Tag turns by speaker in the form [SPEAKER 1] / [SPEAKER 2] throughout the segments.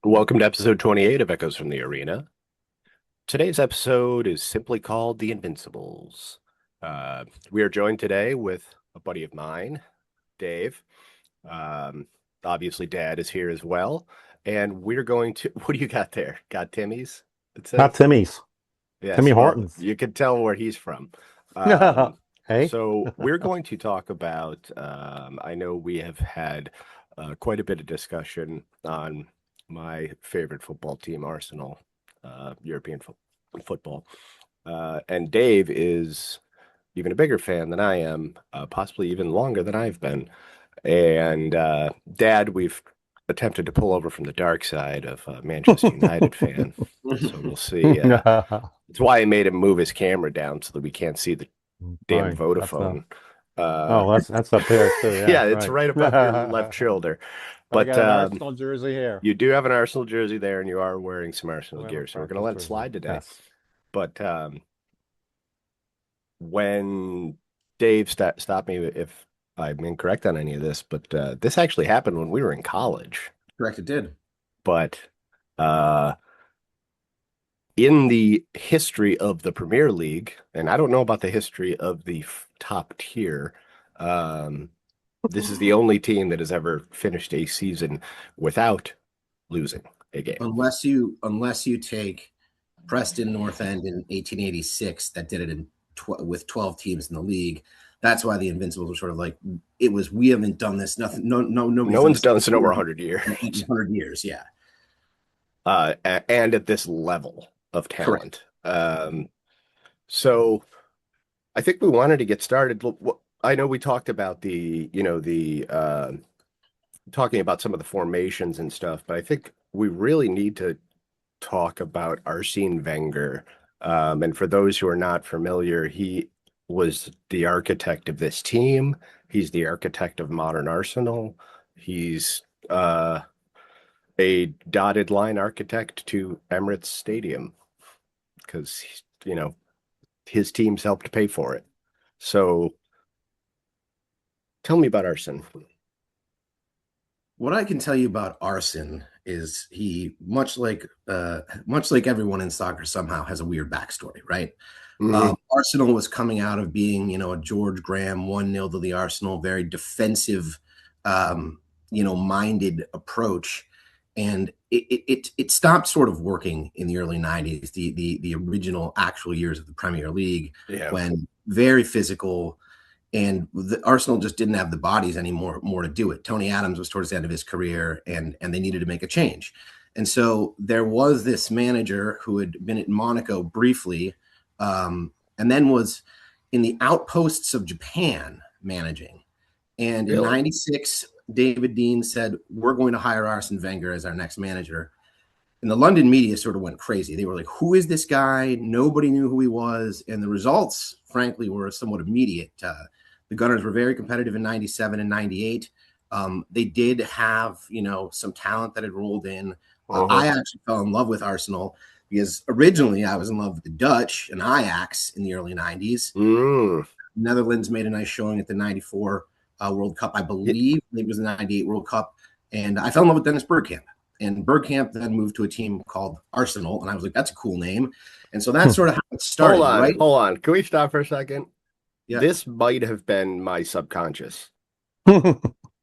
[SPEAKER 1] Welcome to episode 28 of Echoes from the Arena. Today's episode is simply called The Invincibles. We are joined today with a buddy of mine, Dave. Um, Obviously, Dad is here as well. And we're going to, what do you got there? Got Timmy's, it
[SPEAKER 2] Not
[SPEAKER 1] says?
[SPEAKER 2] Timmy's. Timmy
[SPEAKER 1] Yes, well,
[SPEAKER 2] Hortons.
[SPEAKER 1] you can tell where he's from. Um,
[SPEAKER 2] Hey?
[SPEAKER 1] so we're going to talk about, I know we have had quite a bit of discussion on my favorite football team, Arsenal, European football. And Dave is even a bigger fan than I am, possibly even longer than I've been. And Dad, we've attempted to pull over from the dark side of Manchester United fan. So we'll see. It's why I made him move his camera down so that we can't see the damn
[SPEAKER 2] Fine. That's
[SPEAKER 1] Vodafone. Uh,
[SPEAKER 2] oh, that's up there too. Yeah,
[SPEAKER 1] yeah, it's
[SPEAKER 2] right.
[SPEAKER 1] right above your left shoulder.
[SPEAKER 2] I
[SPEAKER 1] But
[SPEAKER 2] got an Arsenal jersey here.
[SPEAKER 1] you do have an Arsenal jersey there, and you are wearing some Arsenal
[SPEAKER 2] I have an
[SPEAKER 1] gear, so we're going to
[SPEAKER 2] Arsenal
[SPEAKER 1] let it
[SPEAKER 2] jersey.
[SPEAKER 1] slide today.
[SPEAKER 2] Yes.
[SPEAKER 1] But when Dave stopped me if I'm incorrect on any of this, but this actually happened when we were in college.
[SPEAKER 3] Correct, it did.
[SPEAKER 1] But uh, in the history of the Premier League, and I don't know about the history of the top tier, um, this is the only team that has ever finished a season without losing a game.
[SPEAKER 3] Unless you take Preston North End in 1886 that did it with 12 teams in the league. That's why the Invincibles were sort of like it was. We haven't done this. Nothing.
[SPEAKER 1] No one's done this in over 100 years.
[SPEAKER 3] 100 years, yeah.
[SPEAKER 1] And at this level of talent.
[SPEAKER 3] Correct.
[SPEAKER 1] So I think we wanted to get started. I know we talked about talking about some of the formations and stuff, but I think we really need to talk about Arsene Wenger. And for those who are not familiar, he was the architect of this team. He's the architect of modern Arsenal. He's a dotted line architect to Emirates Stadium because, his teams helped pay for it. So tell me about Arsene.
[SPEAKER 3] What I can tell you about Arsene is he much like everyone in soccer somehow has a weird backstory, right?
[SPEAKER 1] Mhm.
[SPEAKER 3] Arsenal was coming out of being, a George Graham 1-0 to the Arsenal, very defensive, minded approach. And it stopped sort of working in the early 90s, the original actual years of the Premier League,
[SPEAKER 1] Yeah.
[SPEAKER 3] when very physical, and the Arsenal just didn't have the bodies anymore more to do it. Tony Adams was towards the end of his career, and they needed to make a change. And so there was this manager who had been at Monaco briefly, and then was in the outposts of Japan managing. And in
[SPEAKER 1] Really?
[SPEAKER 3] '96, David Dean said, "We're going to hire Arsene Wenger as our next manager." And the London media sort of went crazy. They were like, "Who is this guy?" Nobody knew who he was. And the results, frankly, were somewhat immediate. The Gunners were very competitive in '97 and '98. They did have, some talent that had rolled in.
[SPEAKER 1] Uh-huh.
[SPEAKER 3] I actually fell in love with Arsenal because originally I was in love with the Dutch and Ajax in the early '90s.
[SPEAKER 1] Mm.
[SPEAKER 3] Netherlands made a nice showing at the '94 World Cup, I believe. It was the '98 World Cup. And I fell in love with Dennis Bergkamp. And Bergkamp then moved to a team called Arsenal. And I was like, that's a cool name. And so that's sort of how it started, right?
[SPEAKER 1] Hold on. Can we stop for a second?
[SPEAKER 3] Yeah.
[SPEAKER 1] This might have been my subconscious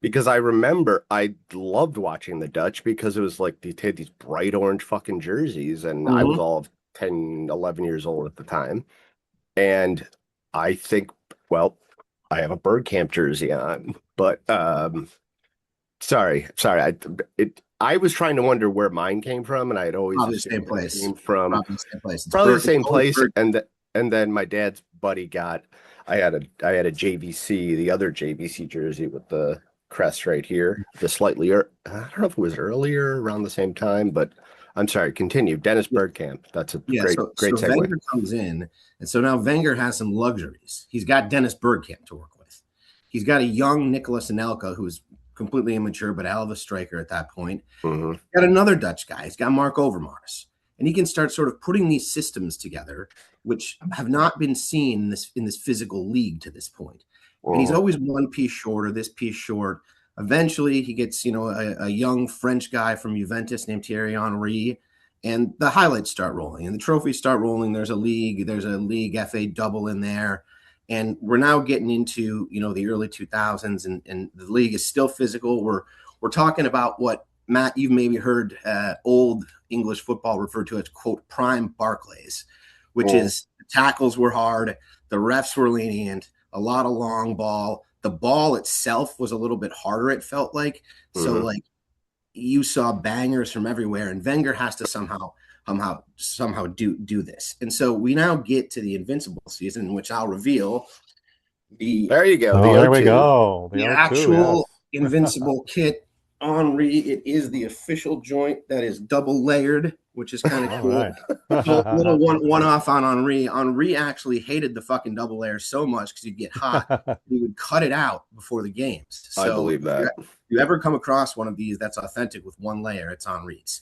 [SPEAKER 1] because I remember I loved watching the Dutch because it was like they had these bright orange fucking jerseys, and I was
[SPEAKER 3] Mhm.
[SPEAKER 1] all of 10, 11 years old at the time. And I think, well, I have a Bergkamp jersey on, but sorry. I was trying to wonder where mine came from, and I had always
[SPEAKER 3] Probably the
[SPEAKER 1] assumed
[SPEAKER 3] same
[SPEAKER 1] it
[SPEAKER 3] place.
[SPEAKER 1] came from
[SPEAKER 3] Probably the same place.
[SPEAKER 1] probably the
[SPEAKER 3] It's
[SPEAKER 1] same
[SPEAKER 3] always
[SPEAKER 1] place.
[SPEAKER 3] Berg.
[SPEAKER 1] And then my dad's buddy got I had a JVC, the other JVC jersey with the crest right here. The slightly I don't know if it was earlier around the same time, but I'm sorry, continue. Dennis Bergkamp. That's a
[SPEAKER 3] Yeah,
[SPEAKER 1] great
[SPEAKER 3] so
[SPEAKER 1] segue.
[SPEAKER 3] Wenger comes in, and so now Wenger has some luxuries. He's got Dennis Bergkamp to work with. He's got a young Nicolas Anelka who's completely immature but hell of a striker at that point.
[SPEAKER 1] Hmm.
[SPEAKER 3] Got another Dutch guy. He's got Mark Overmars. And he can start sort of putting these systems together, which have not been seen in this physical league to this point. And he's
[SPEAKER 1] Hmm.
[SPEAKER 3] always one piece short or this piece short. Eventually, he gets, a young French guy from Juventus named Thierry Henry, and the highlights start rolling and the trophies start rolling. There's a league FA double in there. And we're now getting into, the early 2000s, and the league is still physical. We're talking about what, Matt, you've maybe heard old English football referred to as, quote, prime Barclays, which is the tackles were hard, the refs were lenient, a lot of long ball. The ball itself was a little bit harder, it felt like. So, like, you saw bangers from everywhere, and Wenger has to somehow do this. And so we now get to the Invincible season, in which I'll reveal
[SPEAKER 1] There you go.
[SPEAKER 2] Oh, there we go.
[SPEAKER 3] the
[SPEAKER 2] The O2,
[SPEAKER 3] actual
[SPEAKER 2] yes.
[SPEAKER 3] Invincible kit. Henri, it is the official joint that is double layered, which is kind of
[SPEAKER 2] All
[SPEAKER 3] cool.
[SPEAKER 2] right.
[SPEAKER 3] So a little one off on Henri. Henri actually hated the fucking double layer so much because he'd get hot. He would cut it out before the games. So
[SPEAKER 1] I believe that.
[SPEAKER 3] If you ever come across one of these that's authentic with one layer, it's Henri's.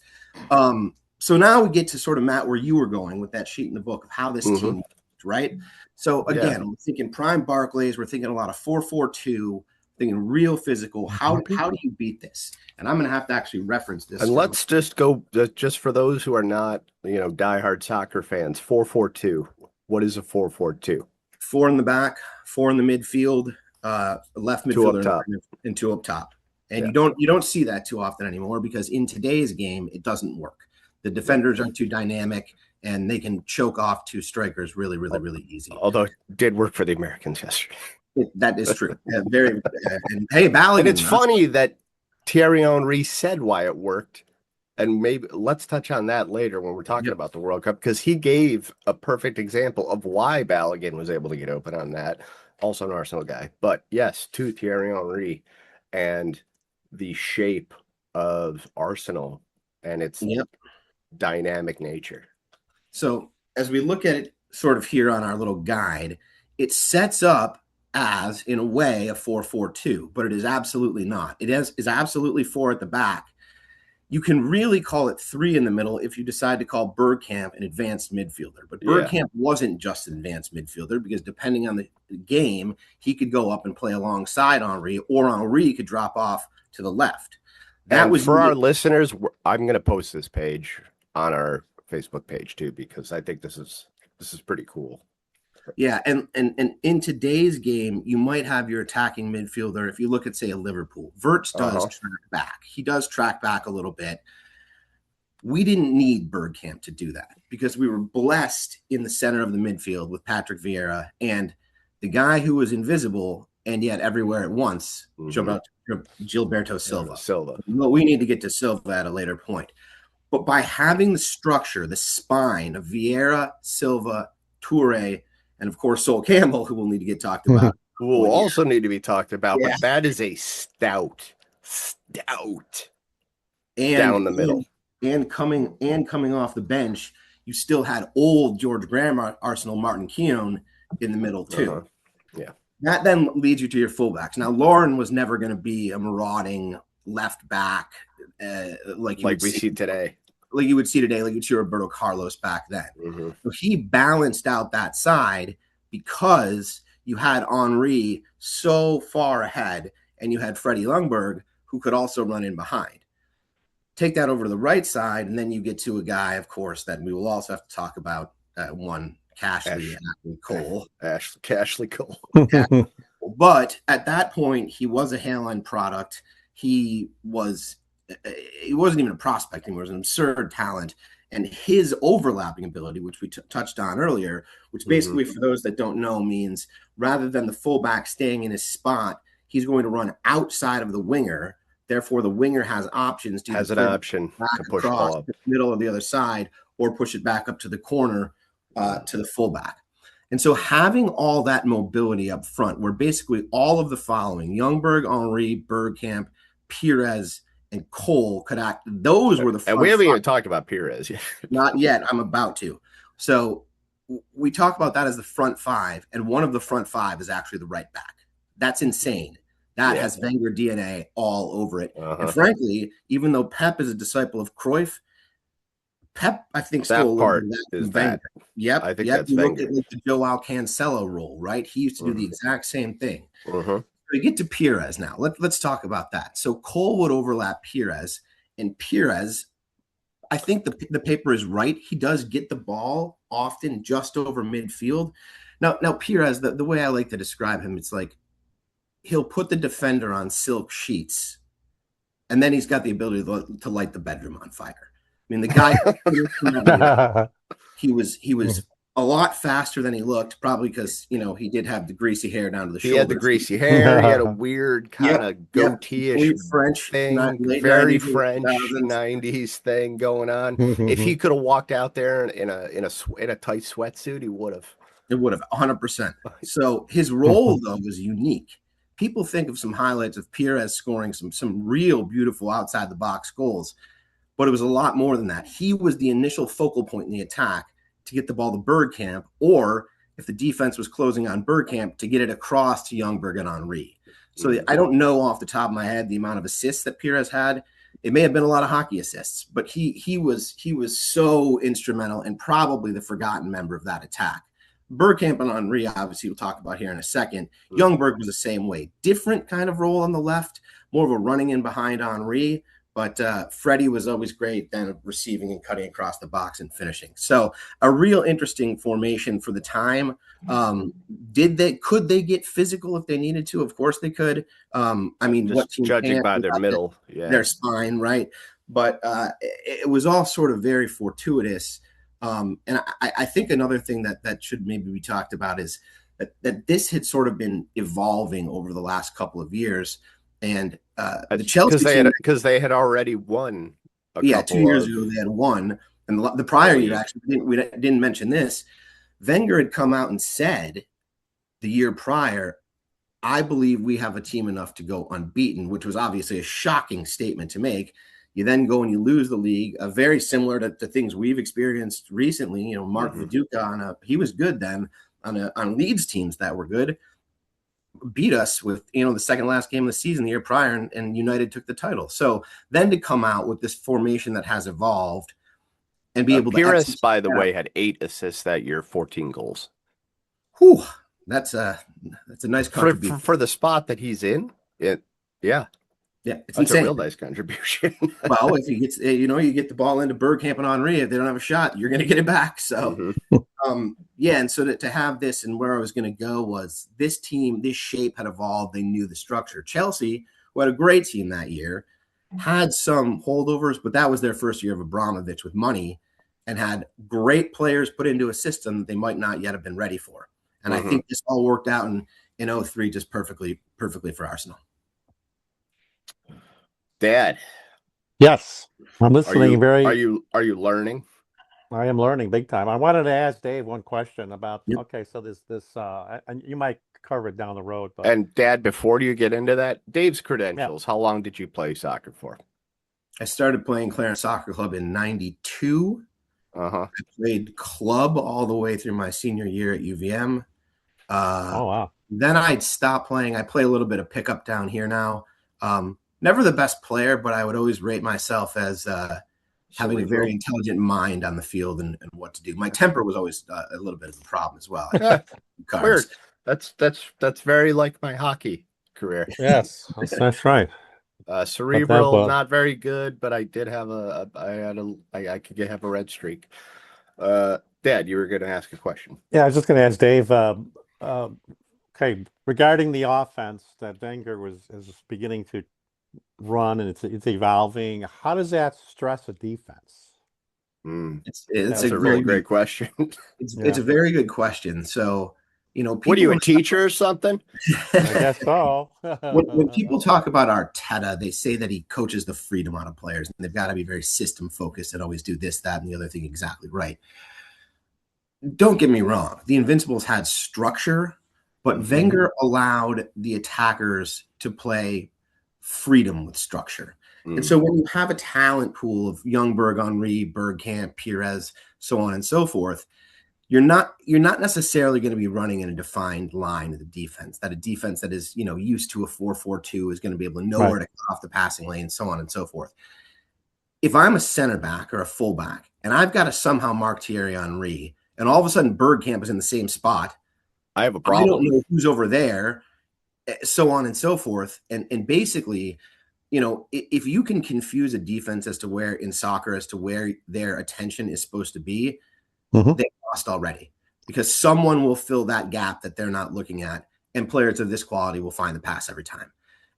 [SPEAKER 3] So now we get to sort of, Matt, where you were going with that sheet in the book of how this team worked, right? So again, we're thinking prime Barclays. We're thinking a lot of 4-4-2. Thinking real physical. How do you beat this? And I'm going to have to actually reference this.
[SPEAKER 1] And let's just go, just for those who are not, diehard soccer fans, 4-4-2. What is a 4-4-2?
[SPEAKER 3] 4 in the back, 4 in the midfield, left midfielder, and 2 up top. And you don't see that too often anymore, because in today's game, it doesn't work. The defenders are too dynamic, and they can choke off 2 strikers really, really, really easy.
[SPEAKER 1] Although it did work for the Americans yesterday.
[SPEAKER 3] That is true. And hey, Balogun.
[SPEAKER 1] And it's funny that Thierry Henry said why it worked, and maybe let's touch on that later when we're talking about the World Cup, because he gave a perfect example of why Balogun was able to get open on that. Also an Arsenal guy, but yes, to Thierry Henry and the shape of Arsenal and its dynamic nature. So as we look at it sort of here on our little guide, it sets up as, in a way, a 4-4-2, but it is absolutely not. It is absolutely 4 at the back. You can really call it 3 in the middle if you decide to call Bergkamp an advanced midfielder. But Bergkamp wasn't just an advanced midfielder, because depending on the game, he could go up and play alongside Henry, or Henry could drop off to the left. That was for our listeners. I'm going to post this page on our Facebook page too, because I think this is pretty cool.
[SPEAKER 3] Yeah, and in today's game, you might have your attacking midfielder. If you look at, say, a Liverpool, Wirtz does track back. He does track back a little bit. We didn't need Bergkamp to do that, because we were blessed in the center of the midfield with Patrick Vieira, and the guy who was invisible and yet everywhere at once, Gilberto Silva. Well, we need to get to Silva at a later point. But by having the structure, the spine of Vieira, Silva, Toure, and of course, Sol Campbell, who will need to get talked about.
[SPEAKER 1] Who will also need to be talked about, but that is a stout and down the middle.
[SPEAKER 3] And coming off the bench, you still had old George Graham Arsenal Martin Keown in the middle too. That then leads you to your fullbacks. Now, Lauren was never going to be a marauding left back like we see today. Like you would see today, like you'd see Roberto Carlos back then. So he balanced out that side because you had Henry so far ahead, and you had Freddie Ljungberg, who could also run in behind. Take that over to the right side, and then you get to a guy, of course, that we will also have to talk about, Cashley Cole.
[SPEAKER 1] Cashley Cole.
[SPEAKER 3] But at that point, he was a Haaland product. He wasn't even a prospect anymore. He was an absurd talent. And his overlapping ability, which we touched on earlier, which basically, for those that don't know, means rather than the fullback staying in his spot, he's going to run outside of the winger. Therefore, the winger has options to
[SPEAKER 1] push across
[SPEAKER 3] the middle of the other side, or push it back up to the corner to the fullback. And so having all that mobility up front, where basically all of the following, Ljungberg, Henry, Bergkamp, Pires, and Cole could act. Those were the front.
[SPEAKER 1] And we haven't even talked about Pires yet.
[SPEAKER 3] Not yet. I'm about to. So we talk about that as the front 5, and one of the front 5 is actually the right back. That's insane. That has Wenger DNA all over it. And frankly, even though Pep is a disciple of Cruyff, Pep, I think,
[SPEAKER 1] that
[SPEAKER 3] still
[SPEAKER 1] part is that.
[SPEAKER 3] Yep.
[SPEAKER 1] I think that's
[SPEAKER 3] you
[SPEAKER 1] Wenger.
[SPEAKER 3] look at like the Joao Cancelo role, right? He used to do the exact same thing. we get to Pires now. Let's talk about that. So Cole would overlap Pires, and Pires, I think the paper is right. He does get the ball often just over midfield. Now Pires, the way I like to describe him, it's like he'll put the defender on silk sheets, and then he's got the ability to light the bedroom on fire. I mean, the guy, he was a lot faster than he looked, probably because, he did have the greasy hair down to the shoulders.
[SPEAKER 1] He had the greasy hair. He had a weird kind of goatee-ish
[SPEAKER 3] French
[SPEAKER 1] thing,
[SPEAKER 3] late
[SPEAKER 1] very
[SPEAKER 3] 90s,
[SPEAKER 1] French
[SPEAKER 3] 2000s.
[SPEAKER 1] 90s thing going on. If he could have walked out there in a tight sweatsuit, he would have.
[SPEAKER 3] It would have 100%. So his role though was unique. People think of some highlights of Pires scoring some real beautiful outside the box goals, but it was a lot more than that. He was the initial focal point in the attack to get the ball to Bergkamp, or if the defense was closing on Bergkamp, to get it across to Ljungberg and Henry. So I don't know off the top of my head the amount of assists that Pires had. It may have been a lot of hockey assists, but he was so instrumental and probably the forgotten member of that attack. Bergkamp and Henry, obviously, we'll talk about here in a second. Ljungberg was the same way. Different kind of role on the left, more of a running in behind Henry. But Freddie was always great then receiving and cutting across the box and finishing. So a real interesting formation for the time. Could they get physical if they needed to? Of course they could. What team
[SPEAKER 1] judging by their middle,
[SPEAKER 3] their spine, right? But it was all sort of very fortuitous. And I think another thing that should maybe be talked about is that this had sort of been evolving over the last couple of years. And the Chelsea
[SPEAKER 1] because they had already won.
[SPEAKER 3] 2 years ago they had won, and the prior year actually we didn't mention this. Wenger had come out and said the year prior, "I believe we have a team enough to go unbeaten," which was obviously a shocking statement to make. You then go and you lose the league, very similar to things we've experienced recently. Mark Viduka he was good then on Leeds teams that were good. Beat us with the second last game of the season the year prior, and United took the title. So then to come out with this formation that has evolved and be able to
[SPEAKER 1] Pires, by the way, had 8 assists that year, 14 goals.
[SPEAKER 3] Whew, that's a nice contribution
[SPEAKER 1] for the spot that he's in. It's
[SPEAKER 3] that's
[SPEAKER 1] insane. A real nice contribution.
[SPEAKER 3] Well, if he gets you get the ball into Bergkamp and Henry, if they don't have a shot, you're going to get it back. So and so to have this, and where I was going to go was this team, this shape had evolved. They knew the structure. Chelsea, who had a great team that year, had some holdovers, but that was their first year of Abramovich with money, and had great players put into a system that they might not yet have been ready for. And I think this all worked out in 2003 just perfectly for Arsenal.
[SPEAKER 1] Dad.
[SPEAKER 2] Yes, I'm listening.
[SPEAKER 1] Are you learning?
[SPEAKER 2] I am learning big time. I wanted to ask Dave one question about. Okay, so this you might cover it down the road. But...
[SPEAKER 1] And Dad, before you get into that, Dave's credentials. How long did you play soccer for?
[SPEAKER 3] I started playing Clarence Soccer Club in '92. I played club all the way through my senior year at UVM.
[SPEAKER 2] Oh wow!
[SPEAKER 3] Then I'd stop playing. I play a little bit of pickup down here now. Never the best player, but I would always rate myself as having a very intelligent mind on the field and what to do. My temper was always a little bit of a problem as well.
[SPEAKER 1] Weird. That's very like my hockey career.
[SPEAKER 2] Yes, that's right.
[SPEAKER 1] Cerebral, not very good, but I did have I could have a red streak. Dad, you were going to ask a question.
[SPEAKER 2] Yeah, I was just going to ask Dave. Okay, regarding the offense that Wenger is beginning to run and it's evolving, how does that stress a defense?
[SPEAKER 3] It's a
[SPEAKER 1] really great question.
[SPEAKER 3] It's a very good question. So
[SPEAKER 1] what are you, a teacher or something?
[SPEAKER 2] I guess so.
[SPEAKER 3] when people talk about Arteta, they say that he coaches the freedom out of players, and they've got to be very system focused and always do this, that, and the other thing exactly right. Don't get me wrong, the Invincibles had structure, but Wenger allowed the attackers to play freedom with structure. And so when you have a talent pool of Ljungberg, Henry, Bergkamp, Pires, so on and so forth, you're not necessarily going to be running in a defined line of the defense. That a defense that is used to a 4-4-2 is going to be able to know where to cut off the passing lane, so on and so forth. If I'm a center back or a fullback and I've got to somehow mark Thierry Henry, and all of a sudden Bergkamp is in the same spot,
[SPEAKER 1] I have a problem.
[SPEAKER 3] I don't know who's over there. so on and so forth. And basically, if you can confuse a defense as to where in soccer, as to where their attention is supposed to be, they lost already, because someone will fill that gap that they're not looking at, and players of this quality will find the pass every time.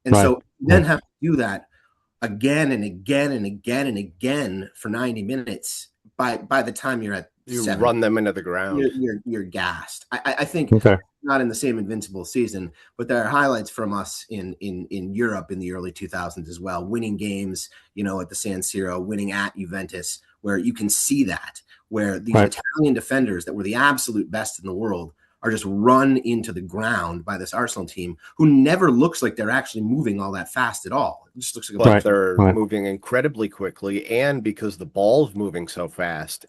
[SPEAKER 3] And so you then have to do that again and again and again and again for 90 minutes. By the time you're at
[SPEAKER 1] You
[SPEAKER 3] 70,
[SPEAKER 1] run them into the ground.
[SPEAKER 3] You're gassed. I think not in the same Invincible season, but there are highlights from us in Europe in the early 2000s as well, winning games, at the San Siro, winning at Juventus, where you can see that, where these Italian defenders that were the absolute best in the world are just run into the ground by this Arsenal team, who never looks like they're actually moving all that fast at all. It just looks like
[SPEAKER 1] they're moving incredibly quickly, and because the ball's moving so fast,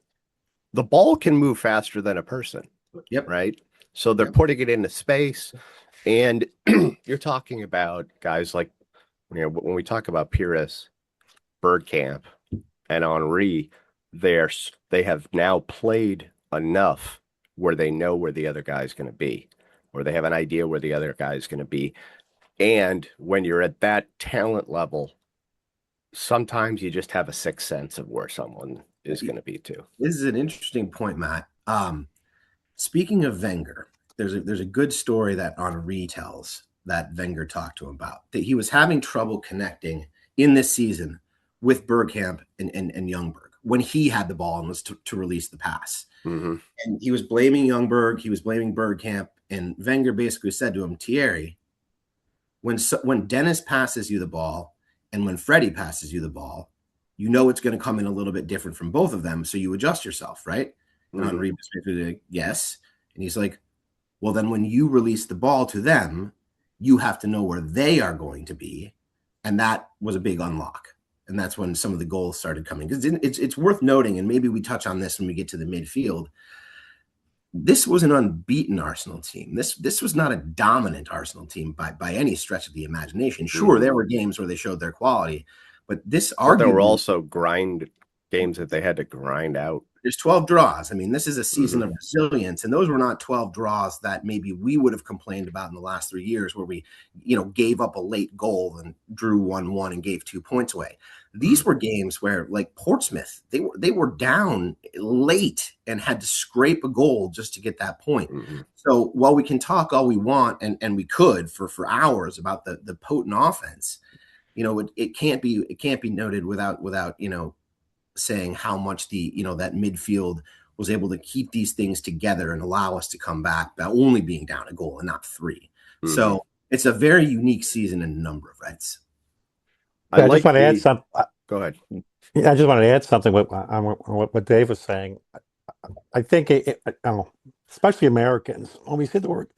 [SPEAKER 1] the ball can move faster than a person.
[SPEAKER 3] Yep.
[SPEAKER 1] Right. So they're putting it into space, and you're talking about guys like, when we talk about Pires, Bergkamp, and Henry, they have now played enough where they know where the other guy's going to be, or they have an idea where the other guy's going to be. And when you're at that talent level, sometimes you just have a sixth sense of where someone is going to be too.
[SPEAKER 3] This is an interesting point, Matt. Speaking of Wenger, there's a good story that Henry tells that Wenger talked to him about, that he was having trouble connecting in this season with Bergkamp and Youngberg when he had the ball and was to release the pass. And he was blaming Youngberg, he was blaming Bergkamp, and Wenger basically said to him, Thierry, when Dennis passes you the ball and when Freddie passes you the ball, it's going to come in a little bit different from both of them, so you adjust yourself, right? And Henry was basically like, yes. And he's like, well, then when you release the ball to them, you have to know where they are going to be. And that was a big unlock. And that's when some of the goals started coming. Because it's worth noting, and maybe we touch on this when we get to the midfield, this was an unbeaten Arsenal team. This was not a dominant Arsenal team by any stretch of the imagination. Sure, there were games where they showed their quality, but there
[SPEAKER 1] were also games that they had to grind out.
[SPEAKER 3] There's 12 draws. I mean, this is a season of resilience, and those were not 12 draws that maybe we would have complained about in the last 3 years, where we, gave up a late goal and drew 1-1 and gave 2 points away. These were games where, like Portsmouth, they were down late and had to scrape a goal just to get that point. So while we can talk all we want, and we could for hours about the potent offense, it can't be noted without saying how much that midfield was able to keep these things together and allow us to come back by only being down a goal and not 3. So it's a very unique season in a number of rights.
[SPEAKER 2] I just want to add something.
[SPEAKER 1] Go ahead.
[SPEAKER 2] I just want to add something on what Dave was saying. I think, especially Americans, when we see the word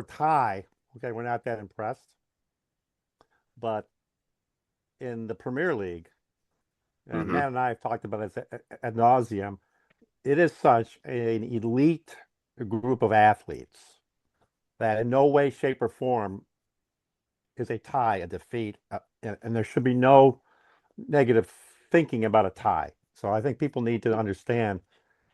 [SPEAKER 2] tie, okay, we're not that impressed. But in the Premier League, and Matt and I have talked about it ad nauseum, it is such an elite group of athletes that in no way, shape, or form is a tie a defeat, and there should be no negative thinking about a tie. So I think people need to understand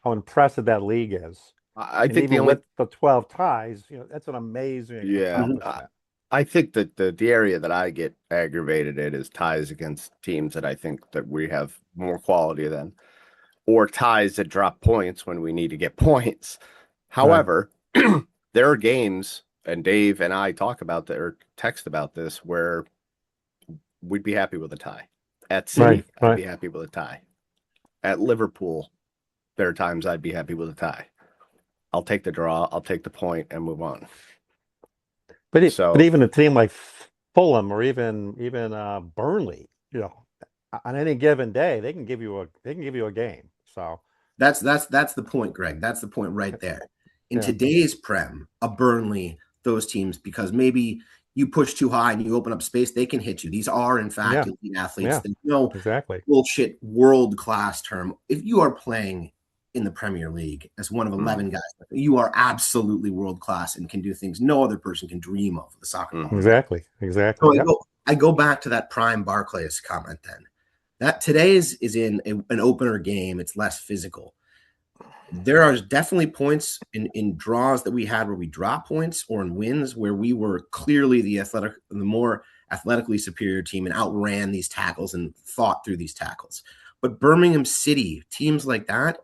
[SPEAKER 2] how impressive that league is.
[SPEAKER 1] I think with
[SPEAKER 2] the 12 ties, that's an amazing accomplishment.
[SPEAKER 1] I think that the area that I get aggravated at is ties against teams that I think that we have more quality than, or ties that drop points when we need to get points. However, there are games, and Dave and I talk about or text about this, where we'd be happy with a tie. At City, I'd be happy with a tie. At Liverpool, there are times I'd be happy with a tie. I'll take the draw, I'll take the point, and move on.
[SPEAKER 2] But even a team like Fulham or even Burnley, on any given day, they can give you a game. So
[SPEAKER 3] that's the point, Greg. That's the point right there. In today's Prem, a Burnley, those teams, because maybe you push too high and you open up space, they can hit you. These are, in fact, elite athletes. There's no bullshit world-class term. If you are playing in the Premier League as one of 11 guys, you are absolutely world-class and can do things no other person can dream of with the soccer ball.
[SPEAKER 2] Exactly.
[SPEAKER 3] So I go back to that prime Barclays comment then. That today is in an opener game. It's less physical. there are definitely points in draws that we had where we dropped points, or in wins where we were clearly the more athletically superior team and outran these tackles and fought through these tackles. But Birmingham City, teams like that,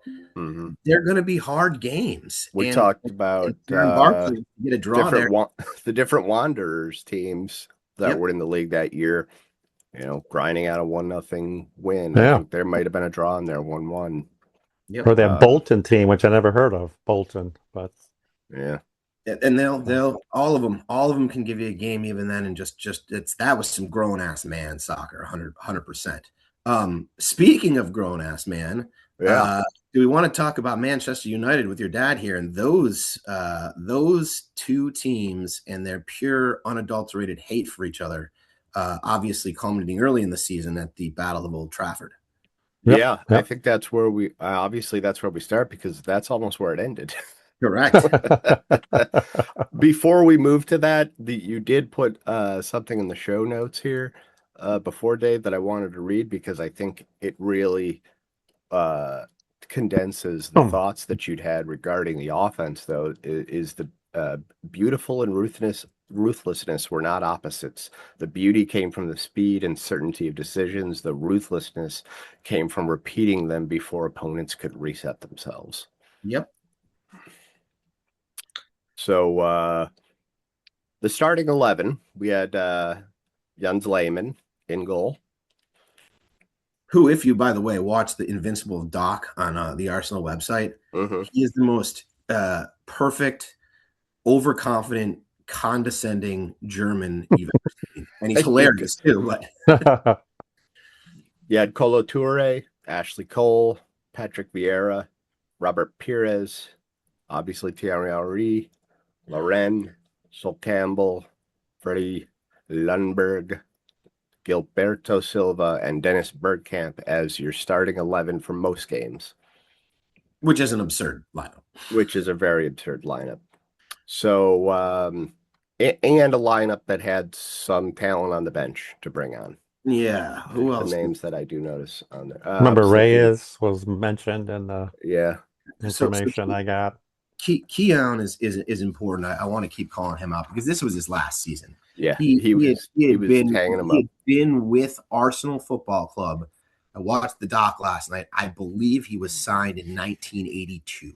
[SPEAKER 3] they're going to be hard games.
[SPEAKER 1] We talked about
[SPEAKER 3] Barkley get a draw there.
[SPEAKER 1] The different Wanderers teams that were in the league that year, grinding out a 1-0 win.
[SPEAKER 2] Yeah.
[SPEAKER 1] I think there might have been a draw in there, 1-1.
[SPEAKER 2] Yep. Or that Bolton team, which I never heard of, Bolton, but
[SPEAKER 1] yeah.
[SPEAKER 3] And they'll all of them can give you a game even then, and that was some grown ass man soccer, 100%. Speaking of grown ass man, do we want to talk about Manchester United with your dad here and those two teams and their pure unadulterated hate for each other, obviously culminating early in the season at the Battle of Old Trafford?
[SPEAKER 1] Yep. I think that's where we start, because that's almost where it ended.
[SPEAKER 3] Correct.
[SPEAKER 1] Before we move to that, you did put something in the show notes here before, Dave, that I wanted to read, because I think it really condenses the thoughts that you'd had regarding the offense, though, is the beautiful and ruthlessness were not opposites. The beauty came from the speed and certainty of decisions. The ruthlessness came from repeating them before opponents could reset themselves.
[SPEAKER 3] Yep.
[SPEAKER 1] So the starting 11, we had Jens Lehmann in goal.
[SPEAKER 3] Who, if you, by the way, watch the Invincibles doc on the Arsenal website, he is the most perfect, overconfident, condescending German you've ever seen. And he's hilarious too. But
[SPEAKER 1] you had Kolo Toure, Ashley Cole, Patrick Vieira, Robert Pires, obviously Thierry Henry, Loren, Sol Campbell, Freddie Lundberg, Gilberto Silva, and Dennis Bergkamp as your starting 11 for most games.
[SPEAKER 3] Which is an absurd lineup.
[SPEAKER 1] Which is a very absurd lineup. So, and a lineup that had some talent on the bench to bring on.
[SPEAKER 3] Yeah. Who else?
[SPEAKER 1] The names that I do notice on there.
[SPEAKER 2] Remember Reyes was mentioned in the information I got.
[SPEAKER 3] Keon is important. I want to keep calling him out because this was his last season.
[SPEAKER 1] Yeah, he was hanging him up.
[SPEAKER 3] He had been with Arsenal Football Club. I watched the doc last night. I believe he was signed in 1982.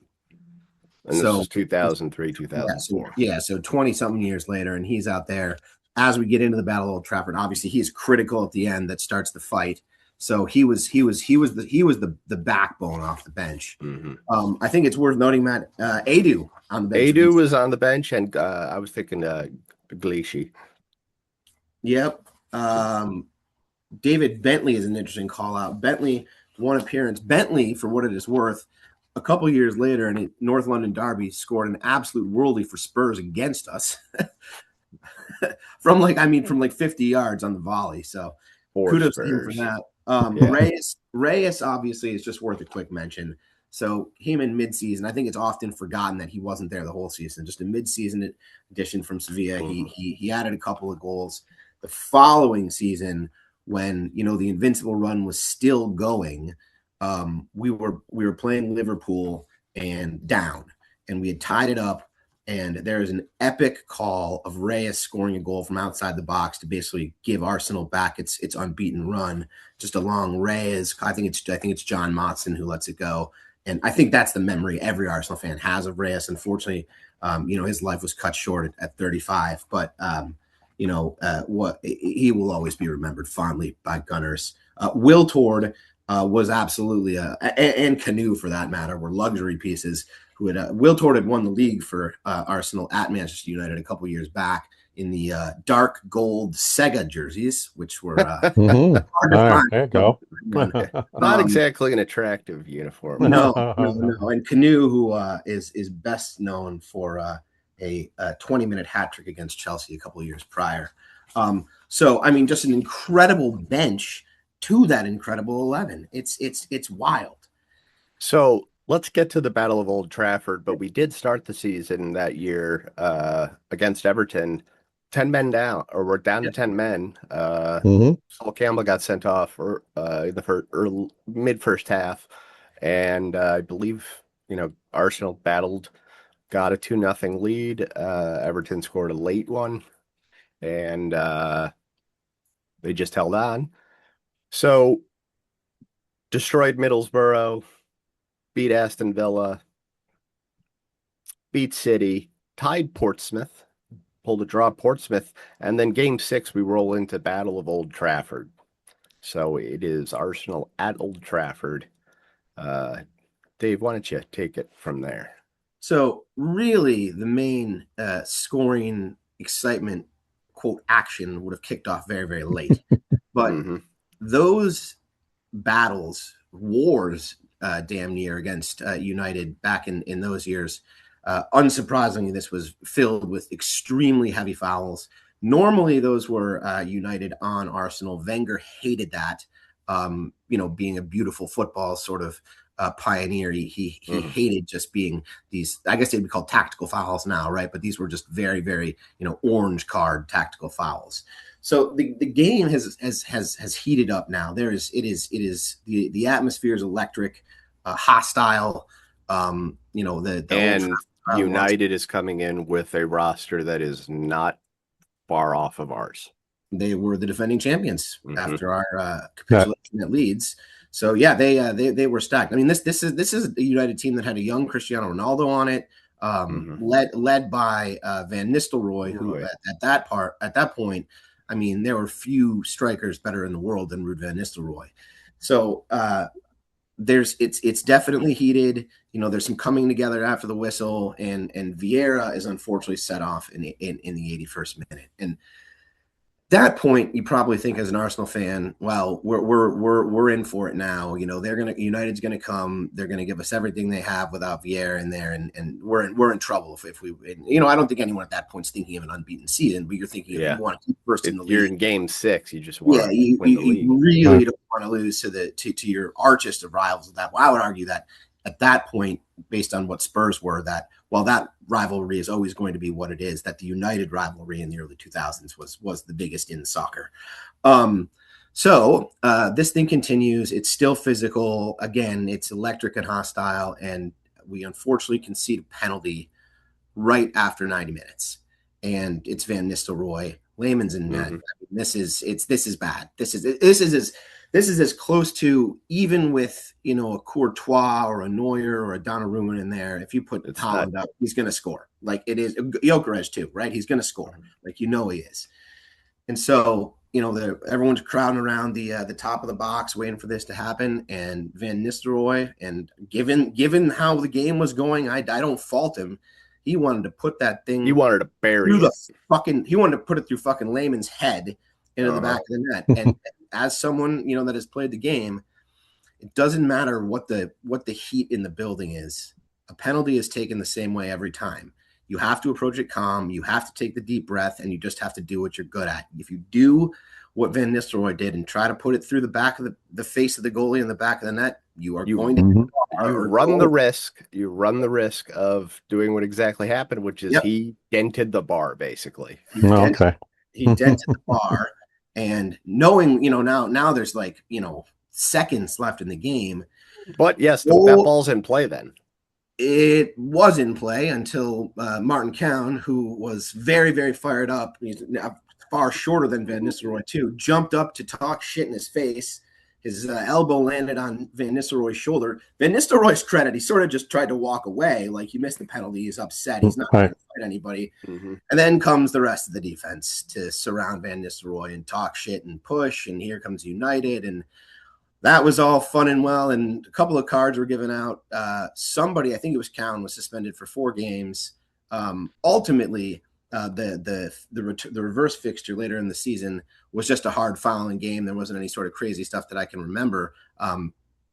[SPEAKER 1] And this was 2003, 2004.
[SPEAKER 3] Yeah, so 20-something years later, and he's out there. As we get into the Battle of Old Trafford, obviously he's critical at the end that starts the fight. So he was the backbone off the bench. I think it's worth noting, Matt, Adu on the bench.
[SPEAKER 1] Adu was on the bench, and I was thinking Gleeshy.
[SPEAKER 3] Yep. David Bentley is an interesting call out. Bentley, one appearance. Bentley, for what it is worth, a couple years later in a North London derby, scored an absolute worldie for Spurs against us from 50 yards on the volley. So kudos to him for that. Reyes obviously is just worth a quick mention. So him in midseason, I think it's often forgotten that he wasn't there the whole season. Just a midseason addition from Sevilla. He added a couple of goals. The following season, when the Invincible run was still going, we were playing Liverpool and down, and we had tied it up. And there is an epic call of Reyes scoring a goal from outside the box to basically give Arsenal back its unbeaten run. Just a long Reyes. I think it's John Motson who lets it go. And I think that's the memory every Arsenal fan has of Reyes. Unfortunately, his life was cut short at 35. But he will always be remembered fondly by Gunners. Will Tord was absolutely and Canoe for that matter were luxury pieces. Will Tord had won the league for Arsenal at Manchester United a couple years back in the dark gold Sega jerseys, which were hard to find.
[SPEAKER 2] There you go.
[SPEAKER 1] Not exactly an attractive uniform.
[SPEAKER 3] No. And Canoe, who is best known for a 20-minute hat trick against Chelsea a couple of years prior. So I mean, just an incredible bench to that incredible 11. It's wild.
[SPEAKER 1] So let's get to the Battle of Old Trafford, but we did start the season that year against Everton, 10 men down, or we're down to 10 men. Sol Campbell got sent off in the mid first half, and I believe Arsenal battled, got a 2-0 lead. Everton scored a late one, and they just held on. So destroyed Middlesbrough, beat Aston Villa, beat City, tied Portsmouth, pulled a draw Portsmouth, and then game 6 we roll into Battle of Old Trafford. So it is Arsenal at Old Trafford. Dave, why don't you take it from there?
[SPEAKER 3] So really, the main scoring excitement, quote, action would have kicked off very, very late. But those battles, wars, damn near against United back in those years, unsurprisingly, this was filled with extremely heavy fouls. Normally, those were United on Arsenal. Wenger hated that. Being a beautiful football sort of pioneer, he hated just being these. I guess they'd be called tactical fouls now, right? But these were just very, very orange card tactical fouls. So the game has heated up now. The atmosphere is electric, hostile.
[SPEAKER 1] And United is coming in with a roster that is not far off of ours.
[SPEAKER 3] They were the defending champions after our capitulation at Leeds. So yeah, they were stacked. I mean, this is a United team that had a young Cristiano Ronaldo on it, led by Van Nistelrooy, who at that point, I mean, there were few strikers better in the world than Ruud Van Nistelrooy. So it's definitely heated. There's some coming together after the whistle, and Vieira is unfortunately set off in the 81st minute. And that point, you probably think as an Arsenal fan, well, we're in for it now. United's gonna come. They're gonna give us everything they have without Vieira in there, and we're in trouble if we. I don't think anyone at that point's thinking of an unbeaten season, but you're thinking if you want to keep first in the league.
[SPEAKER 1] You're in game 6. You just want
[SPEAKER 3] to win the league. You really don't want to lose to your archest of rivals. Of that, well, I would argue that at that point, based on what Spurs were, that while that rivalry is always going to be what it is, that the United rivalry in the early 2000s was the biggest in soccer. So this thing continues. It's still physical. Again, it's electric and hostile, and we unfortunately concede a penalty right after 90 minutes. And it's Van Nistelrooy. Layman's in net. I mean, this is bad. This is as close to, even with a Courtois or a Neuer or a Donnarumma in there. If you put Haaland up, he's going to score. Like it is Gyökeres too, right? He's going to score. Like he is. And so everyone's crowding around the top of the box waiting for this to happen. And Van Nistelrooy, and given how the game was going, I don't fault him. He wanted to put that thing.
[SPEAKER 1] He wanted to bury it.
[SPEAKER 3] He wanted to put it through fucking Layman's head into the back of the net. And as someone that has played the game, it doesn't matter what the heat in the building is. A penalty is taken the same way every time. You have to approach it calm. You have to take the deep breath, and you just have to do what you're good at. If you do what Van Nistelrooy did and try to put it through the back of the face of the goalie in the back of the net, you run
[SPEAKER 1] the risk of doing what exactly happened, which is he dented the bar, basically.
[SPEAKER 3] He dented the bar, and knowing, now there's seconds left in the game.
[SPEAKER 1] But yes, that ball's in play then.
[SPEAKER 3] It was in play until Martin Cowan, who was very, very fired up, he's far shorter than Van Nistelrooy too, jumped up to talk shit in his face. His elbow landed on Van Nistelrooy's shoulder. Van Nistelrooy's credit, he sort of just tried to walk away. Like, he missed the penalty. He's upset. He's not going to fight anybody. And then comes the rest of the defense to surround Van Nistelrooy and talk shit and push. And here comes United. And that was all fun and well. And a couple of cards were given out. Somebody, I think it was Cowan, was suspended for 4 games. Ultimately, the reverse fixture later in the season was just a hard fouling game. There wasn't any sort of crazy stuff that I can remember,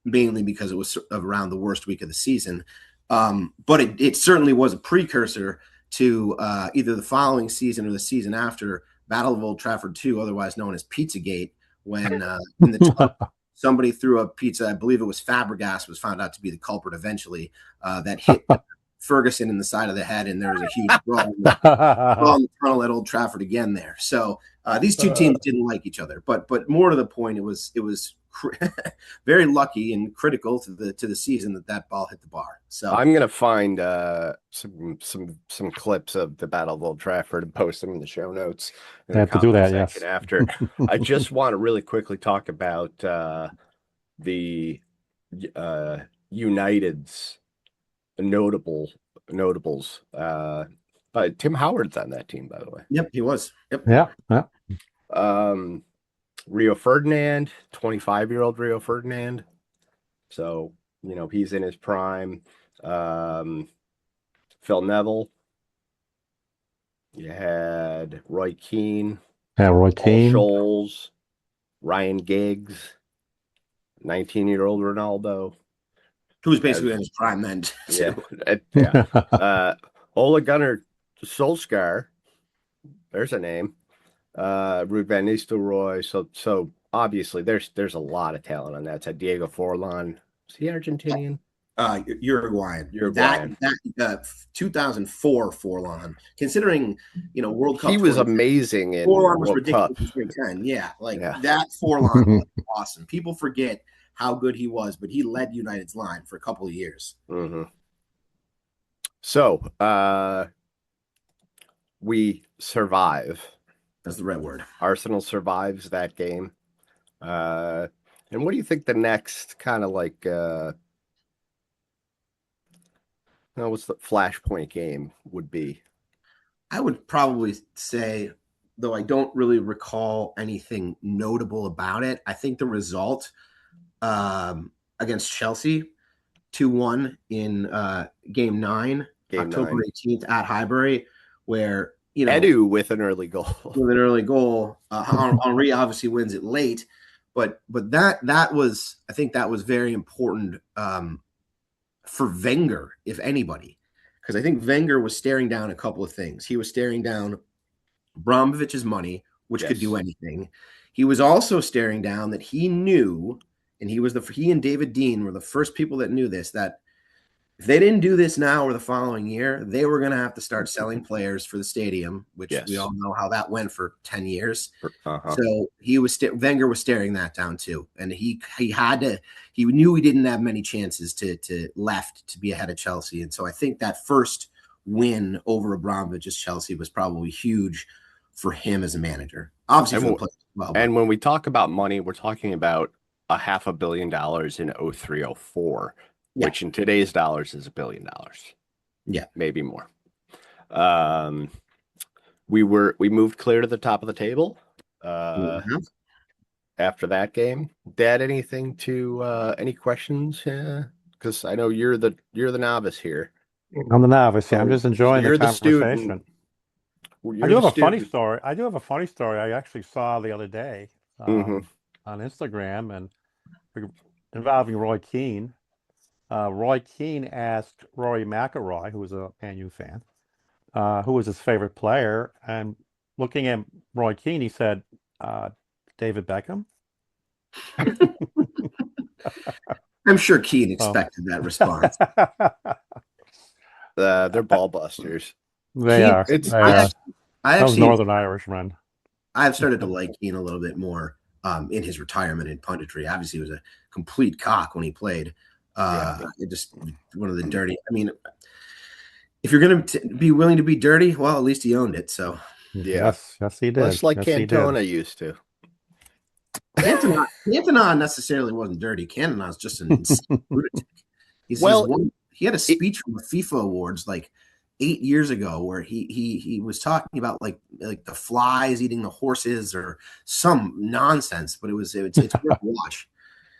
[SPEAKER 3] mainly because it was around the worst week of the season. But it certainly was a precursor to either the following season or the season after, Battle of Old Trafford 2, otherwise known as Pizzagate, when in the somebody threw a pizza, I believe it was Fabregas, was found out to be the culprit eventually, that hit Ferguson in the side of the head, and there was a huge brawl in the tunnel at Old Trafford again there. So these two teams didn't like each other, but more to the point, it was very lucky and critical to the season that ball hit the bar. So
[SPEAKER 1] I'm gonna find some clips of the Battle of Old Trafford and post them in the show notes in
[SPEAKER 2] I
[SPEAKER 1] the
[SPEAKER 2] have to do
[SPEAKER 1] comment
[SPEAKER 2] that.
[SPEAKER 1] section
[SPEAKER 2] Yes.
[SPEAKER 1] after. I just want to really quickly talk about the United's notables. But Tim Howard's on that team, by the way.
[SPEAKER 3] yep, he was. Yep.
[SPEAKER 2] Yeah. Yeah.
[SPEAKER 1] Rio Ferdinand, 25-year-old Rio Ferdinand. So, he's in his prime. Phil Neville. You had Roy Keane,
[SPEAKER 2] Yeah. Roy
[SPEAKER 1] Paul
[SPEAKER 2] Keane.
[SPEAKER 1] Scholes, Ryan Giggs, 19-year-old Ronaldo.
[SPEAKER 3] Who was basically in his prime then.
[SPEAKER 1] Yeah. Yeah. Ole Gunnar Solskjaer. There's a name. Ruud van Nistelrooy. So obviously there's a lot of talent on that side. Diego Forlan. Is he Argentinian?
[SPEAKER 3] Uruguayan.
[SPEAKER 1] Uruguayan.
[SPEAKER 3] That 2004 Forlan, considering World Cup.
[SPEAKER 1] He was amazing in
[SPEAKER 3] Forlan was
[SPEAKER 1] World
[SPEAKER 3] ridiculous
[SPEAKER 1] Cup.
[SPEAKER 3] in 2010. Yeah, that Forlan was awesome. People forget how good he was, but he led United's line for a couple of years.
[SPEAKER 1] Mm-hmm. So we survive.
[SPEAKER 3] That's the right word.
[SPEAKER 1] Arsenal survives that game. And what do you think the next kind of what's the flashpoint game would be?
[SPEAKER 3] I would probably say, though I don't really recall anything notable about it, I think the result against Chelsea, 2-1 in Game 9, October 18th at Highbury, where
[SPEAKER 1] Edu with an early goal.
[SPEAKER 3] Henry obviously wins it late, but that was, I think that was very important for Wenger, if anybody, because I think Wenger was staring down a couple of things. He was staring down Abramovich's money, which could do anything. He was also staring down that he knew, and he and David Dean were the first people that knew this, that if they didn't do this now or the following year, they were going to have to start selling players for the stadium, which we all know how that went for 10 years. So Wenger was staring that down too. And he knew he didn't have many chances to left to be ahead of Chelsea. And so I think that first win over Abramovich's Chelsea was probably huge for him as a manager. Obviously for the players as well.
[SPEAKER 1] And when we talk about money, we're talking about $500 million in 03-04. Yeah. Which in today's dollars is $1 billion.
[SPEAKER 3] Yeah,
[SPEAKER 1] maybe more. We moved clear to the top of the table after that game. Dad, anything any questions? Because I know you're the novice here.
[SPEAKER 2] I'm the novice. Yeah, I'm just enjoying the conversation. I do have a funny story. I actually saw the other day on Instagram and involving Roy Keane. Roy Keane asked Rory McIlroy, who was a Man U fan, who was his favorite player, and looking at Roy Keane, he said, David Beckham.
[SPEAKER 3] I'm sure Keane expected that response.
[SPEAKER 1] They're ball busters.
[SPEAKER 2] They are. I was Northern Irishman.
[SPEAKER 3] I've started to like Keane a little bit more in his retirement in punditry. Obviously, he was a complete cock when he played. Just one of the dirty. I mean, if you're going to be willing to be dirty, well, at least he owned it. So
[SPEAKER 2] yes, he did.
[SPEAKER 1] Just like Cantona used to.
[SPEAKER 3] Cantona necessarily wasn't dirty. Cantona's just an insane lunatic. He had a speech from the FIFA Awards like 8 years ago where he was talking about like the flies eating the horses or some nonsense, but it's worth a watch.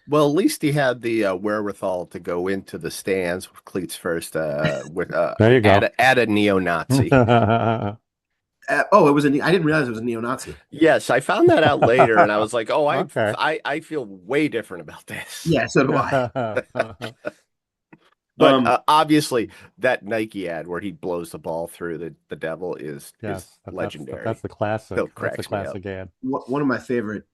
[SPEAKER 1] Well, at least he had the wherewithal to go into the stands with cleats first. With
[SPEAKER 2] there you go.
[SPEAKER 1] Add a neo-Nazi.
[SPEAKER 3] It was I didn't realize it was a neo-Nazi.
[SPEAKER 1] Yes, I found that out later, and I was like, "Oh, I feel way different about this."
[SPEAKER 3] Yeah, so do I.
[SPEAKER 1] But obviously, that Nike ad where he blows the ball through the devil is legendary.
[SPEAKER 2] That's the classic. That's the classic ad.
[SPEAKER 3] One of my favorite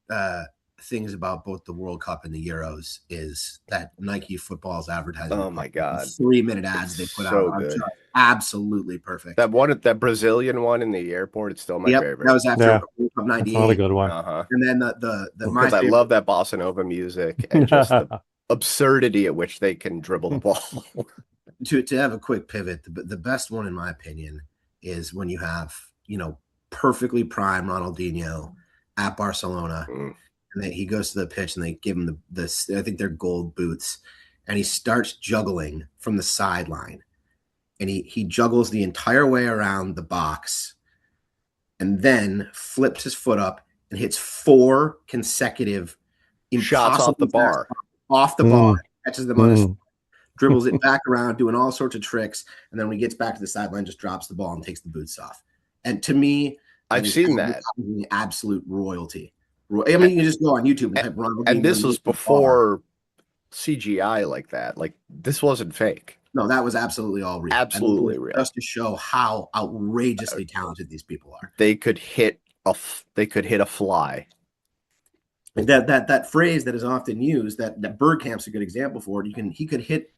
[SPEAKER 3] things about both the World Cup and the Euros is that Nike Football's advertising.
[SPEAKER 1] Oh my God!
[SPEAKER 3] 3-minute ads they put out.
[SPEAKER 1] Good.
[SPEAKER 3] absolutely perfect.
[SPEAKER 1] That Brazilian one in the airport, it's still my favorite.
[SPEAKER 3] That was after
[SPEAKER 2] Yeah.
[SPEAKER 3] World Cup '98.
[SPEAKER 2] That's another good one.
[SPEAKER 3] And then the my
[SPEAKER 1] Because I
[SPEAKER 3] favorite,
[SPEAKER 1] love that bossa nova music and just the absurdity at which they can dribble the ball.
[SPEAKER 3] to have a quick pivot, the best one in my opinion is when you have, perfectly prime Ronaldinho at Barcelona, and then he goes to the pitch and they give him the I think they're gold boots, and he starts juggling from the sideline, and he juggles the entire way around the box, and then flips his foot up and hits 4 consecutive
[SPEAKER 1] shots off the bar.
[SPEAKER 3] Catches them on his dribbles it back around, doing all sorts of tricks, and then when he gets back to the sideline, just drops the ball and takes the boots off. And to me,
[SPEAKER 1] I've seen that.
[SPEAKER 3] Absolute royalty. I mean, you can just go on YouTube and type Ronaldinho.
[SPEAKER 1] And this was before CGI like that. Like, this wasn't fake.
[SPEAKER 3] No, that was absolutely all real.
[SPEAKER 1] Absolutely real.
[SPEAKER 3] Just to show how outrageously talented these people are.
[SPEAKER 1] They could hit a fly.
[SPEAKER 3] That phrase that is often used, that Bergkamp's a good example for it. He could hit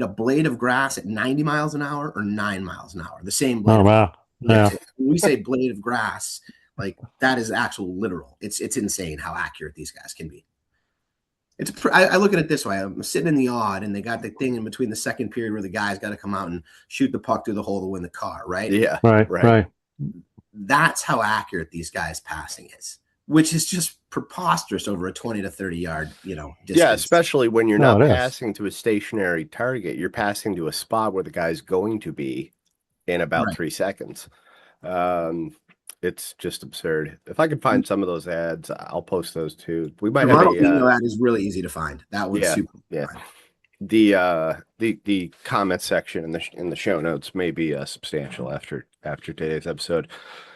[SPEAKER 3] a blade of grass at 90 miles an hour or 9 miles an hour. The same blade.
[SPEAKER 2] Oh wow. Yeah.
[SPEAKER 3] When we say blade of grass, like that is actual literal. It's insane how accurate these guys can be. I look at it this way. I'm sitting in the odd, and they got the thing in between the second period where the guy's got to come out and shoot the puck through the hole to win the car, right?
[SPEAKER 1] Yeah.
[SPEAKER 2] Right.
[SPEAKER 3] That's how accurate these guys' passing is, which is just preposterous over a 20 to 30 yard, distance.
[SPEAKER 1] Yeah, especially when you're not passing to a stationary target. You're passing to a spot where the guy's going to be in about 3 seconds. It's just absurd. If I can find some of those ads, I'll post those too. We might have
[SPEAKER 3] ad is really easy to find. That was super.
[SPEAKER 1] Yeah. The comment section in the show notes may be substantial after today's episode.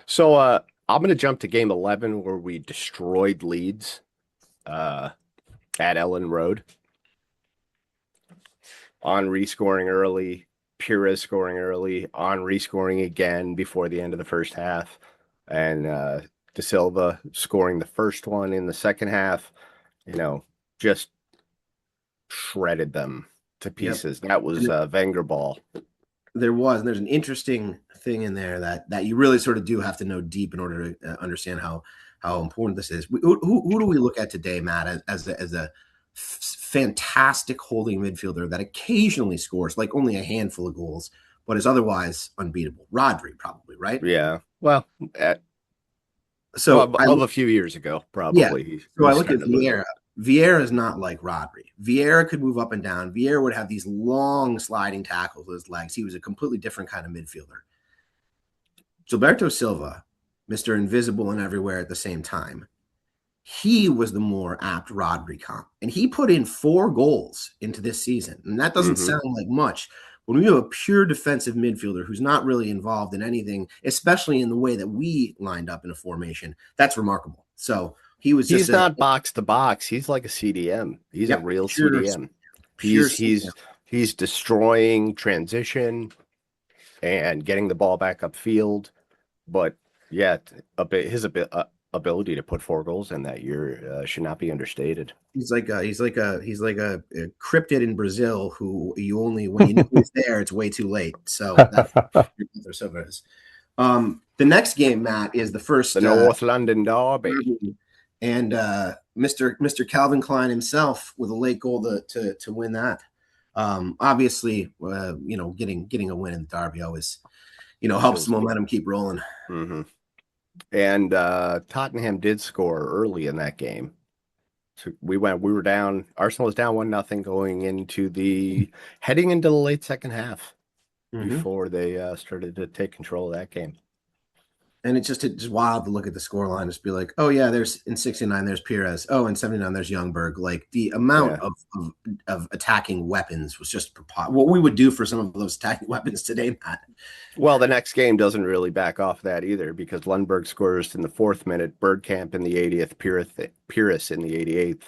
[SPEAKER 1] So I'm going to jump to game 11 where we destroyed Leeds at Ellen Road. Henry scoring early, Pires scoring early, Henry scoring again before the end of the first half, and De Silva scoring the first one in the second half. Just shredded them to pieces. Yep. That was Wenger ball.
[SPEAKER 3] There's an interesting thing in there that you really sort of do have to know deep in order to understand how important this is. Who do we look at today, Matt, as a fantastic holding midfielder that occasionally scores, like only a handful of goals, but is otherwise unbeatable? Rodri, probably, right?
[SPEAKER 1] Yeah. Well, of a few years ago, probably.
[SPEAKER 3] Yeah. So I look at Vieira. Vieira is not like Rodri. Vieira could move up and down. Vieira would have these long sliding tackles with his legs. He was a completely different kind of midfielder. Gilberto Silva, Mr. Invisible and everywhere at the same time, he was the more apt Rodri comp. And he put in 4 goals into this season. And that doesn't sound like much. When we have a pure defensive midfielder who's not really involved in anything, especially in the way that we lined up in a formation, that's remarkable. So he's
[SPEAKER 1] not box to box. He's like a CDM. He's a real CDM. He's destroying transition and getting the ball back upfield. But his ability to put 4 goals in that year should not be understated. He's like a
[SPEAKER 3] cryptid in Brazil who you only, when you know he's there, it's way too late. So that's Silva is. The next game, Matt, is the
[SPEAKER 1] North London derby.
[SPEAKER 3] And Mr. Calvin Klein himself with a late goal to win that. Obviously, getting a win in the derby always, helps the momentum keep rolling.
[SPEAKER 1] Mm-hmm. And Tottenham did score early in that game. So we were down. Arsenal was down 1-0 heading into the late second half before they started to take control of that game.
[SPEAKER 3] And it's just wild to look at the scoreline, just be like, oh yeah, there's in 69, there's Pires. Oh, in 79, there's Youngberg. Like the amount of attacking weapons was just what we would do for some of those attacking weapons today, Matt.
[SPEAKER 1] Well, the next game doesn't really back off that either, because Lundberg scores in the 4th minute, Bergkamp in the 80th, Pires in the 88th.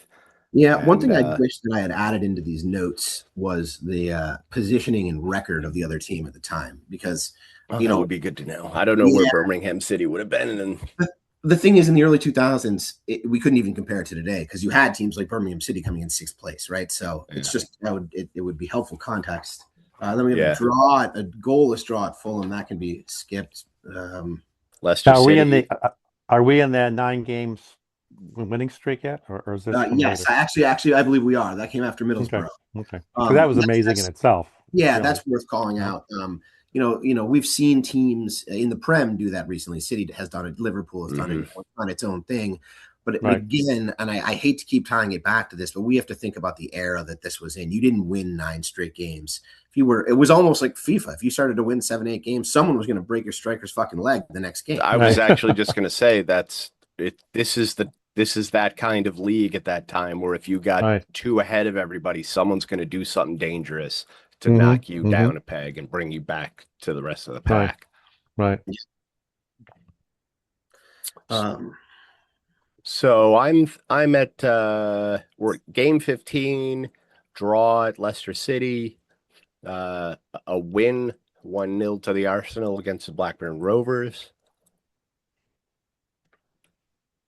[SPEAKER 3] Yeah, one thing I wish that I had added into these notes was the positioning and record of the other team at the time, because
[SPEAKER 1] that would be good to know. I don't know where Birmingham City would have been. And
[SPEAKER 3] the thing is, in the early 2000s, we couldn't even compare it to today, because you had teams like Birmingham City coming in 6th place, right? So it's just it would be helpful context. Then we have
[SPEAKER 1] Yeah.
[SPEAKER 3] a goalless draw at Fulham. That can be skipped.
[SPEAKER 1] Leicester
[SPEAKER 2] Now,
[SPEAKER 1] City.
[SPEAKER 2] are we in that 9 games winning streak yet, or is this from
[SPEAKER 3] Yes,
[SPEAKER 2] later?
[SPEAKER 3] I believe we are. That came after
[SPEAKER 2] Okay,
[SPEAKER 3] Middlesbrough.
[SPEAKER 2] okay, because that was amazing in itself.
[SPEAKER 3] Yeah,
[SPEAKER 2] Really.
[SPEAKER 3] that's worth calling
[SPEAKER 2] Yeah.
[SPEAKER 3] out. We've seen teams in the Prem do that recently. City has done it. Liverpool has done it on its own thing. But
[SPEAKER 2] Right.
[SPEAKER 3] again, and I hate to keep tying it back to this, but we have to think about the era that this was in. You didn't win 9 straight games. It was almost like FIFA. If you started to win 7, 8 games, someone was going to break your striker's fucking leg the next game.
[SPEAKER 1] I was actually just going to say that's it. This is that kind of league at that time where if you got 2 ahead of everybody, someone's going to do something dangerous to knock you down a peg and bring you back to the rest of the pack.
[SPEAKER 2] Right.
[SPEAKER 1] So I'm at we're game 15, draw at Leicester City, a win 1-0 to the Arsenal against the Blackburn Rovers.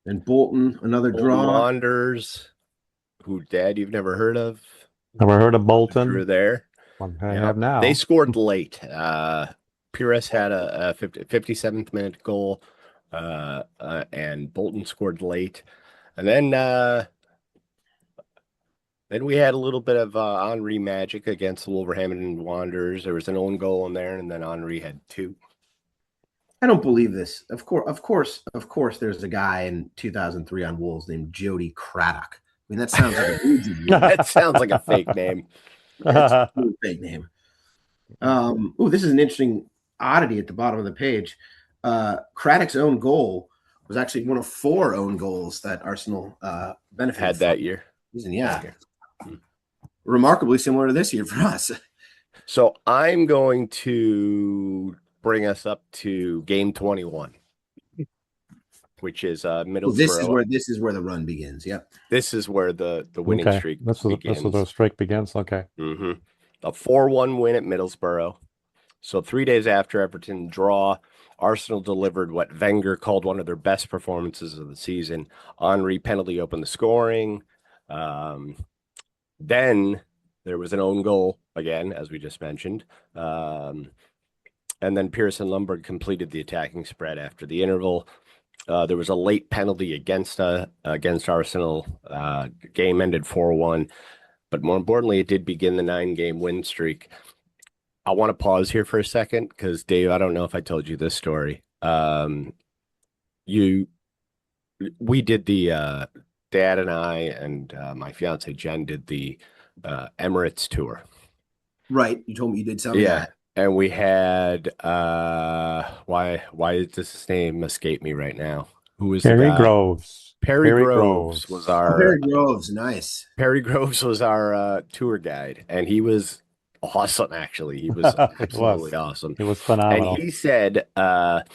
[SPEAKER 3] And Bolton, another draw.
[SPEAKER 1] Wanderers, who Dad you've never heard of.
[SPEAKER 2] Never heard of Bolton.
[SPEAKER 1] Drew there.
[SPEAKER 2] I have now.
[SPEAKER 1] They scored late. Pires had a 57th minute goal, and Bolton scored late. And then we had a little bit of Henry magic against the Wolverhampton Wanderers. There was an own goal in there, and then Henry had 2.
[SPEAKER 3] I don't believe this. Of course, there's a guy in 2003 on Wolves named Jody Craddock. I mean, that sounds like
[SPEAKER 1] that sounds like a fake name.
[SPEAKER 3] It's a fake name. This is an interesting oddity at the bottom of the page. Craddock's own goal was actually one of 4 own goals that Arsenal benefited
[SPEAKER 1] had that year.
[SPEAKER 3] Yeah. Remarkably similar to this year for us.
[SPEAKER 1] So I'm going to bring us up to game 21, which is Middlesbrough.
[SPEAKER 3] This is where the run begins. Yep.
[SPEAKER 1] This is where the winning streak begins.
[SPEAKER 2] This is the streak begins. Okay.
[SPEAKER 1] A 4-1 win at Middlesbrough. So 3 days after Everton draw, Arsenal delivered what Wenger called one of their best performances of the season. Henry penalty opened the scoring. Then there was an own goal again, as we just mentioned. And then Pearson Lundberg completed the attacking spread after the interval. There was a late penalty against Arsenal. Game ended 4-1. But more importantly, it did begin the 9-game win streak. I want to pause here for a second because, Dave, I don't know if I told you this story. We did the Dad and I and my fiance Jen did the Emirates tour.
[SPEAKER 3] Right, you told me you did some of that.
[SPEAKER 1] And we had why does this name escape me right now? Who was
[SPEAKER 2] Perry Groves?
[SPEAKER 1] Perry Groves was our
[SPEAKER 3] Perry Groves, nice.
[SPEAKER 1] Perry Groves was our tour guide, and he was awesome. Actually, he was absolutely awesome.
[SPEAKER 2] He was phenomenal.
[SPEAKER 1] And he said that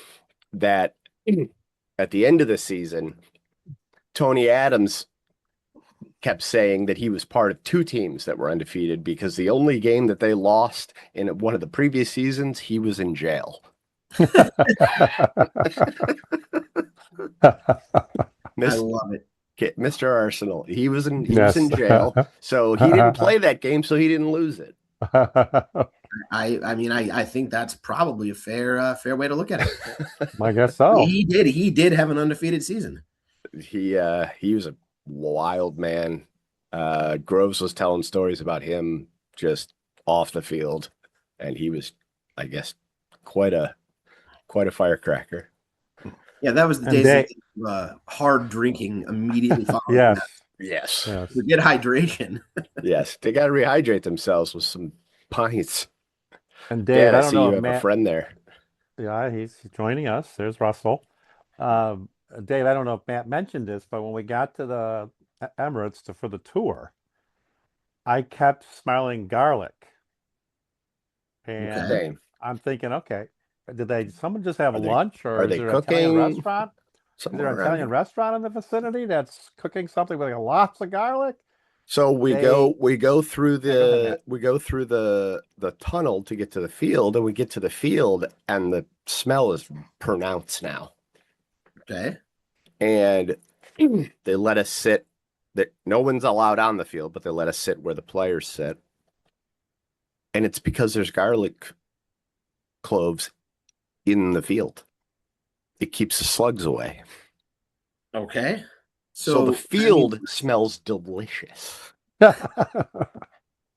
[SPEAKER 1] at the end of the season, Tony Adams kept saying that he was part of 2 teams that were undefeated because the only game that they lost in one of the previous seasons, he was in jail.
[SPEAKER 3] I love it.
[SPEAKER 1] Mr. Arsenal. He was in jail. So he didn't play that game, so he didn't lose it.
[SPEAKER 3] I think that's probably a fair way to look at it.
[SPEAKER 2] I guess so.
[SPEAKER 3] He did have an undefeated season.
[SPEAKER 1] He was a wild man. Groves was telling stories about him just off the field, and he was, I guess, quite a firecracker.
[SPEAKER 3] Yeah, that was the days of hard drinking immediately following.
[SPEAKER 1] Yes.
[SPEAKER 3] To get hydration.
[SPEAKER 1] Yes, they got to rehydrate themselves with some pints.
[SPEAKER 2] And Dave, I don't know
[SPEAKER 1] you
[SPEAKER 2] if
[SPEAKER 1] have
[SPEAKER 2] Matt,
[SPEAKER 1] a friend there.
[SPEAKER 2] Yeah, he's joining us. There's Russell. Dave, I don't know if Matt mentioned this, but when we got to the Emirates for the tour, I kept smelling garlic. And I'm thinking, okay, did someone just have lunch, or is there an Italian restaurant? Is there an Italian restaurant in the vicinity that's cooking something with lots of garlic?
[SPEAKER 1] So we go through the tunnel to get to the field, and we get to the field, and the smell is pronounced now.
[SPEAKER 3] Okay.
[SPEAKER 1] And they let us sit. That no one's allowed on the field, but they let us sit where the players sit. And it's because there's garlic cloves in the field. It keeps the slugs away.
[SPEAKER 3] Okay.
[SPEAKER 1] So the
[SPEAKER 3] So I mean,
[SPEAKER 1] field smells delicious.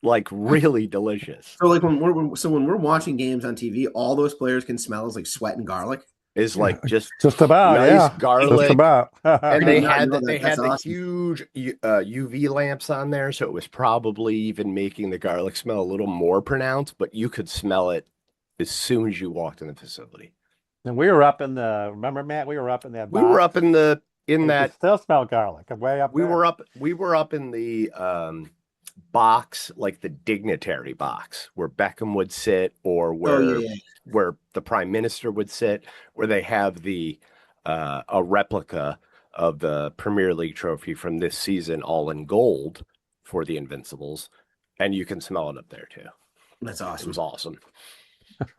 [SPEAKER 1] Like really delicious.
[SPEAKER 3] so like when we're watching games on TV, all those players can smell is like sweat and garlic.
[SPEAKER 1] Is like just
[SPEAKER 2] Just about,
[SPEAKER 1] nice
[SPEAKER 2] yeah. Just
[SPEAKER 1] garlic.
[SPEAKER 2] about.
[SPEAKER 1] And
[SPEAKER 3] I
[SPEAKER 1] they
[SPEAKER 3] did not
[SPEAKER 1] had
[SPEAKER 3] know
[SPEAKER 1] the,
[SPEAKER 3] that.
[SPEAKER 1] they
[SPEAKER 3] That's
[SPEAKER 1] had the
[SPEAKER 3] awesome.
[SPEAKER 1] huge UV lamps on there, so it was probably even making the garlic smell a little more pronounced, but you could smell it as soon as you walked in the facility.
[SPEAKER 2] And we were up in the, remember, Matt, we were up in that
[SPEAKER 1] We were
[SPEAKER 2] box.
[SPEAKER 1] up in the in
[SPEAKER 2] And you could
[SPEAKER 1] that
[SPEAKER 2] still smell garlic way up
[SPEAKER 1] we
[SPEAKER 2] there.
[SPEAKER 1] were up in the box, like the dignitary box where Beckham would sit, or
[SPEAKER 3] Oh
[SPEAKER 1] where
[SPEAKER 3] yeah, yeah.
[SPEAKER 1] the prime minister would sit, where they have the a replica of the Premier League trophy from this season, all in gold for the Invincibles, and you can smell it up there too.
[SPEAKER 3] That's
[SPEAKER 1] It was
[SPEAKER 3] awesome.
[SPEAKER 1] awesome.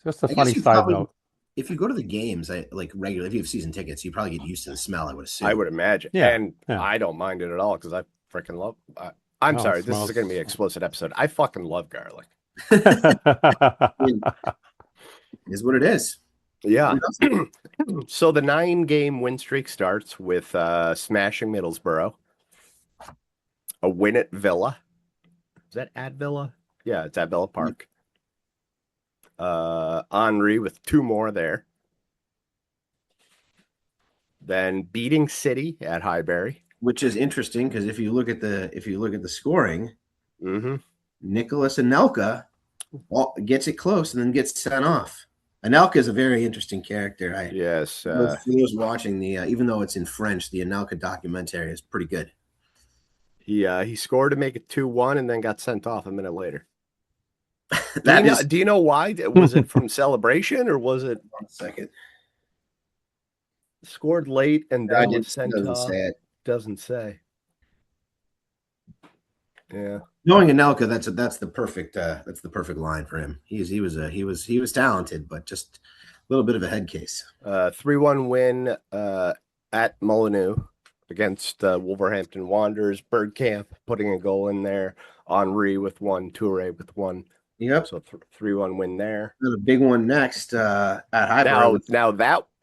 [SPEAKER 2] Just a
[SPEAKER 3] I guess
[SPEAKER 2] funny
[SPEAKER 3] you
[SPEAKER 2] side
[SPEAKER 3] probably,
[SPEAKER 2] note.
[SPEAKER 3] if you go to the games, like regular, if you have season tickets, you probably get used to the smell, I would
[SPEAKER 1] I
[SPEAKER 3] assume.
[SPEAKER 1] would imagine,
[SPEAKER 2] Yeah,
[SPEAKER 1] and
[SPEAKER 2] yeah.
[SPEAKER 1] I don't mind it at all because I freaking love. I'm
[SPEAKER 2] No, it
[SPEAKER 1] sorry, this is
[SPEAKER 2] smells.
[SPEAKER 1] going to be an explicit episode. I fucking love garlic.
[SPEAKER 3] I mean, it is what it is.
[SPEAKER 1] Yeah.
[SPEAKER 3] Who doesn't?
[SPEAKER 1] So the 9-game win streak starts with smashing Middlesbrough, a win at Villa. Is that at Villa? Yeah, it's at Villa Park. Henry with 2 more there. Then beating City at Highbury.
[SPEAKER 3] Which is interesting because if you look at the scoring,
[SPEAKER 1] Mm-hmm.
[SPEAKER 3] Nicholas Anelka gets it close and then gets sent off. Anelka is a very interesting character.
[SPEAKER 1] Yes.
[SPEAKER 3] For those watching the, even though it's in French, the Anelka documentary is pretty good.
[SPEAKER 1] He scored to make it 2-1 and then got sent off a minute later.
[SPEAKER 3] That
[SPEAKER 1] Do you know why? Was it from celebration, or was it
[SPEAKER 3] 1 second.
[SPEAKER 1] scored late and then was sent
[SPEAKER 3] Doesn't
[SPEAKER 1] off?
[SPEAKER 3] say it.
[SPEAKER 1] Doesn't say. Yeah.
[SPEAKER 3] Knowing Anelka, that's the perfect line for him. He was talented, but just a little bit of a head case.
[SPEAKER 1] 3-1 win at Molineux against Wolverhampton Wanderers. Bergkamp putting a goal in there. Henry with 1, Toure with 1.
[SPEAKER 3] Yep.
[SPEAKER 1] So 3-1 win there.
[SPEAKER 3] A big one next at Highbury.
[SPEAKER 1] Now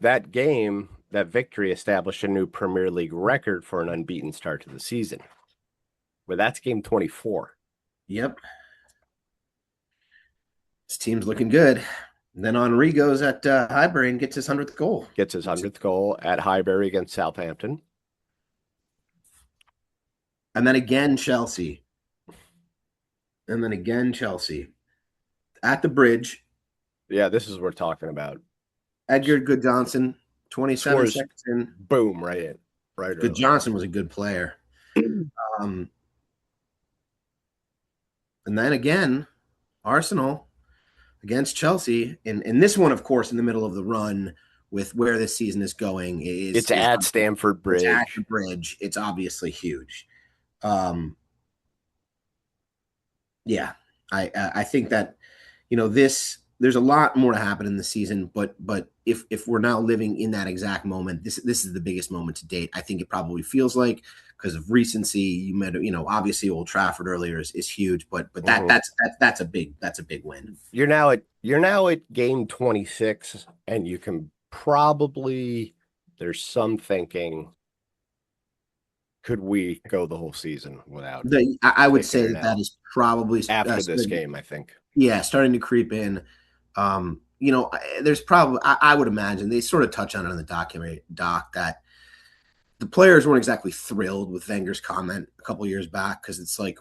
[SPEAKER 1] that game, that victory established a new Premier League record for an unbeaten start to the season. Where that's game 24.
[SPEAKER 3] Yep. This team's looking good. And then Henry goes at Highbury and gets his 100th goal.
[SPEAKER 1] Gets his 100th goal at Highbury against Southampton.
[SPEAKER 3] And then again, Chelsea. And then again, Chelsea. At the Bridge.
[SPEAKER 1] Yeah, this is what we're talking about.
[SPEAKER 3] Edgar Goodjohnson, 27 seconds in.
[SPEAKER 1] Boom, right in. Right.
[SPEAKER 3] Goodjohnson was a good player. And then again, Arsenal against Chelsea. And this one, of course, in the middle of the run with where this season is going.
[SPEAKER 1] It's at Stamford Bridge.
[SPEAKER 3] It's at the Bridge. It's obviously huge. Yeah, I think that, there's a lot more to happen in the season, but if we're now living in that exact moment, this is the biggest moment to date. I think it probably feels like, because of recency. You met, obviously Old Trafford earlier is huge, but that's a big win.
[SPEAKER 1] You're now at game 26, and you can probably, there's some thinking, could we go the whole season without?
[SPEAKER 3] I would say that is probably
[SPEAKER 1] after this game, I think.
[SPEAKER 3] Yeah, starting to creep in. There's probably, I would imagine they sort of touch on it in the doc that the players weren't exactly thrilled with Wenger's comment a couple years back, because it's like,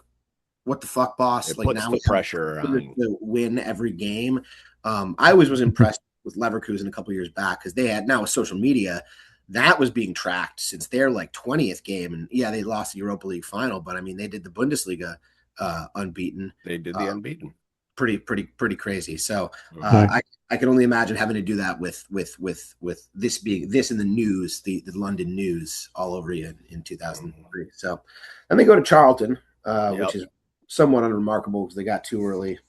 [SPEAKER 3] what the fuck, boss?
[SPEAKER 1] It
[SPEAKER 3] like,
[SPEAKER 1] puts
[SPEAKER 3] now
[SPEAKER 1] the pressure on
[SPEAKER 3] to win every game. I always was impressed with Leverkusen a couple years back, because they had, now with social media, that was being tracked since their 20th game. And yeah, they lost the Europa League final, but I mean, they did the Bundesliga unbeaten.
[SPEAKER 1] They did the unbeaten.
[SPEAKER 3] Pretty crazy. So I can only imagine having to do that with this being this in the news, the London news all over you in 2003. So then they go to Charlton, which is somewhat unremarkable because they got too early,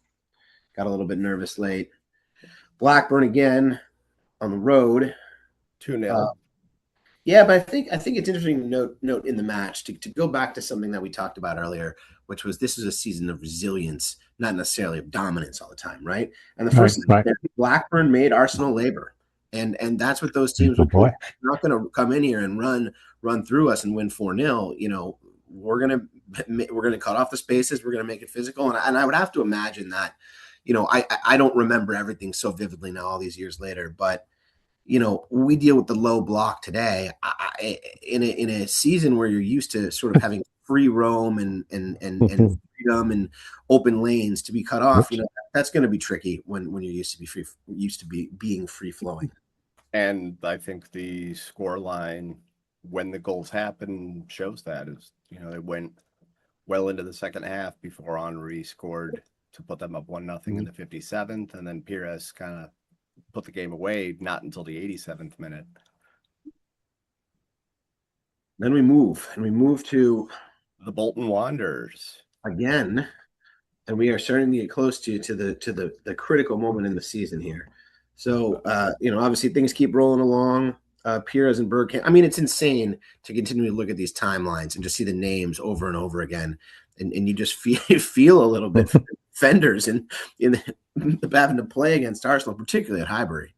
[SPEAKER 3] got a little bit nervous late. Blackburn again on the road,
[SPEAKER 1] 2-0.
[SPEAKER 3] Yeah, but I think it's interesting to note in the match to go back to something that we talked about earlier, which was this is a season of resilience, not necessarily of dominance all the time, right? And the first thing Blackburn made Arsenal labor, and that's what those teams would do. They're not going to come in here and run through us and win 4-0. You know, we're gonna cut off the spaces. We're gonna make it physical, and I would have to imagine that. You know, I don't remember everything so vividly now all these years later, but you know, we deal with the low block today. In a season where you're used to sort of having free roam and freedom and open lanes to be cut off, you know, that's going to be tricky when you're used to being free flowing.
[SPEAKER 1] And I think the score line when the goals happen shows that is, you know, it went well into the second half before Henry scored to put them up 1-0 in the 57th, and then Pires kind of put the game away, not until the 87th minute.
[SPEAKER 3] Then we move to
[SPEAKER 1] the Bolton Wanderers
[SPEAKER 3] again, and we are starting to get close to the critical moment in the season here. So you know, obviously things keep rolling along. Pires and Bergkamp. I mean, it's insane to continue to look at these timelines and just see the names over and over again, and you just feel a little bit for defenders in having to play against Arsenal, particularly at Highbury.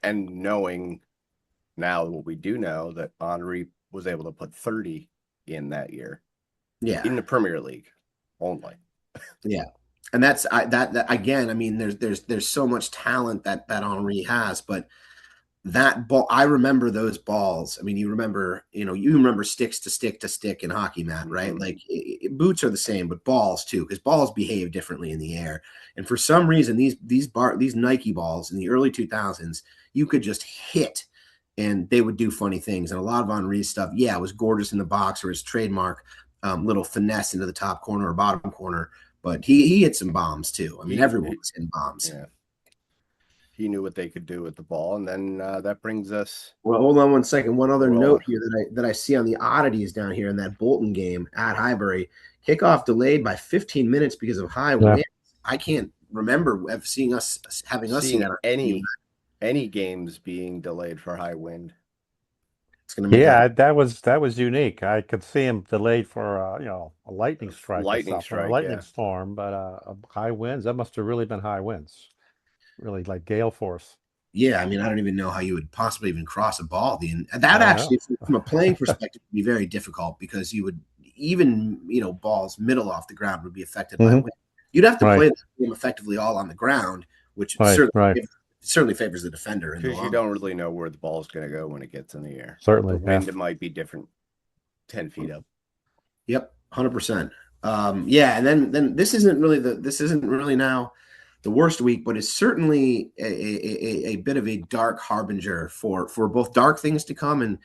[SPEAKER 1] And knowing now what we do know, that Henry was able to put 30 in that year, in the Premier League only.
[SPEAKER 3] Yeah, and that's that again. I mean, there's so much talent that Henry has, but that ball, I remember those balls. I mean, you remember sticks to stick in hockey, Matt, right? Like boots are the same, but balls too, because balls behave differently in the air. And for some reason, these Nike balls in the early 2000s, you could just hit, and they would do funny things. And a lot of Henry's stuff, it was gorgeous in the box, or his trademark little finesse into the top corner or bottom corner. But he hit some bombs too. I mean, everyone was hitting bombs.
[SPEAKER 1] Yeah. He knew what they could do with the ball, and then that brings us.
[SPEAKER 3] Well, hold on one second. One other note here that I see on the oddities down here in that Bolton game at Highbury: kickoff delayed by 15 minutes because of high winds. I can't remember seeing
[SPEAKER 1] any games being delayed for high wind.
[SPEAKER 2] It's going to make that was unique. I could see him delayed for a lightning strike, or a lightning storm, but high winds. That must have really been high winds. Really like gale force.
[SPEAKER 3] Yeah, I mean, I don't even know how you would possibly even cross a ball. That actually, from a playing perspective, would be very difficult, because you would even, balls middle off the ground would be affected by wind. You'd have to play the game effectively all on the ground, which certainly favors the defender.
[SPEAKER 1] Because you don't really know where the ball is going to go when it gets in the air.
[SPEAKER 2] Certainly,
[SPEAKER 1] the wind it might be different 10 feet up.
[SPEAKER 3] Yep, 100%. And then this isn't really now the worst week, but it's certainly a bit of a dark harbinger for both dark things to come and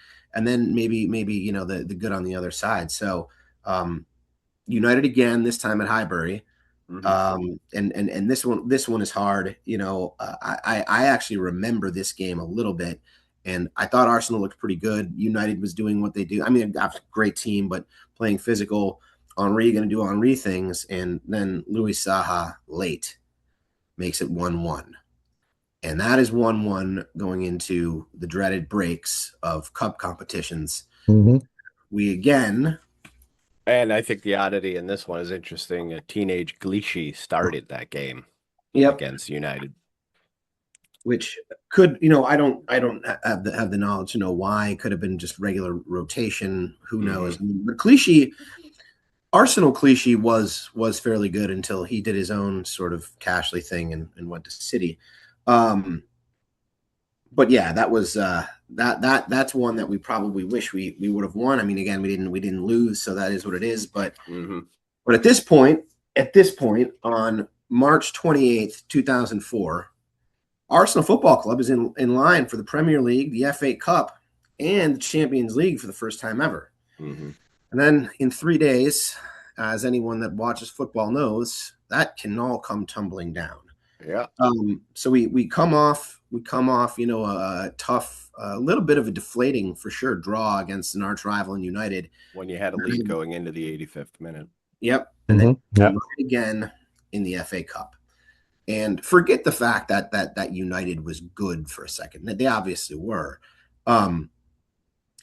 [SPEAKER 3] then maybe the good on the other side. So United again, this time at Highbury. And this one is hard. I actually remember this game a little bit, and I thought Arsenal looked pretty good. United was doing what they do. I mean, a great team, but playing physical. Henry going to do Henry things, and then Louis Saha late makes it 1-1. And that is 1-1 going into the dreaded breaks of cup competitions. We again.
[SPEAKER 1] And I think the oddity in this one is interesting. A teenage Glichy started that game against United.
[SPEAKER 3] Which could, I don't have the knowledge to know why. It could have been just regular rotation. Who knows? But Clichy, Arsenal Clichy was fairly good until he did his own sort of Cashley thing and went to City. But yeah, that was that's one that we probably wish we would have won. I mean, again, we didn't lose, so that is what it is. But but at this point on March 28th, 2004, Arsenal Football Club is in line for the Premier League, the FA Cup, and the Champions League for the first time ever. And then in 3 days, as anyone that watches football knows, that can all come tumbling down.
[SPEAKER 1] Yeah.
[SPEAKER 3] So we come off, a tough, a little bit of a deflating for sure draw against an arch rival in United.
[SPEAKER 1] When you had a lead going into the 85th minute.
[SPEAKER 3] Yep. And then again in the FA Cup. And forget the fact that United was good for a second. They obviously were.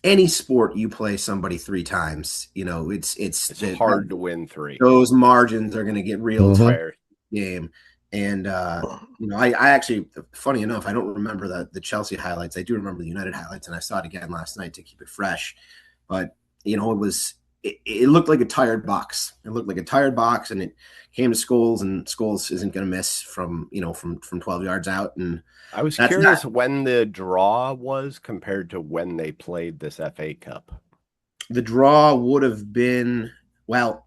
[SPEAKER 3] any sport you play somebody 3 times, it's
[SPEAKER 1] hard to win 3.
[SPEAKER 3] Those margins are going to get real
[SPEAKER 1] fair
[SPEAKER 3] game. And I actually, funny enough, I don't remember the Chelsea highlights. I do remember the United highlights, and I saw it again last night to keep it fresh. But it looked like a tired box. It looked like a tired box, and it came to Scholes, and Scholes isn't going to miss from 12 yards out. And
[SPEAKER 1] I was curious when the draw was compared to when they played this FA Cup.
[SPEAKER 3] The draw would have been, well,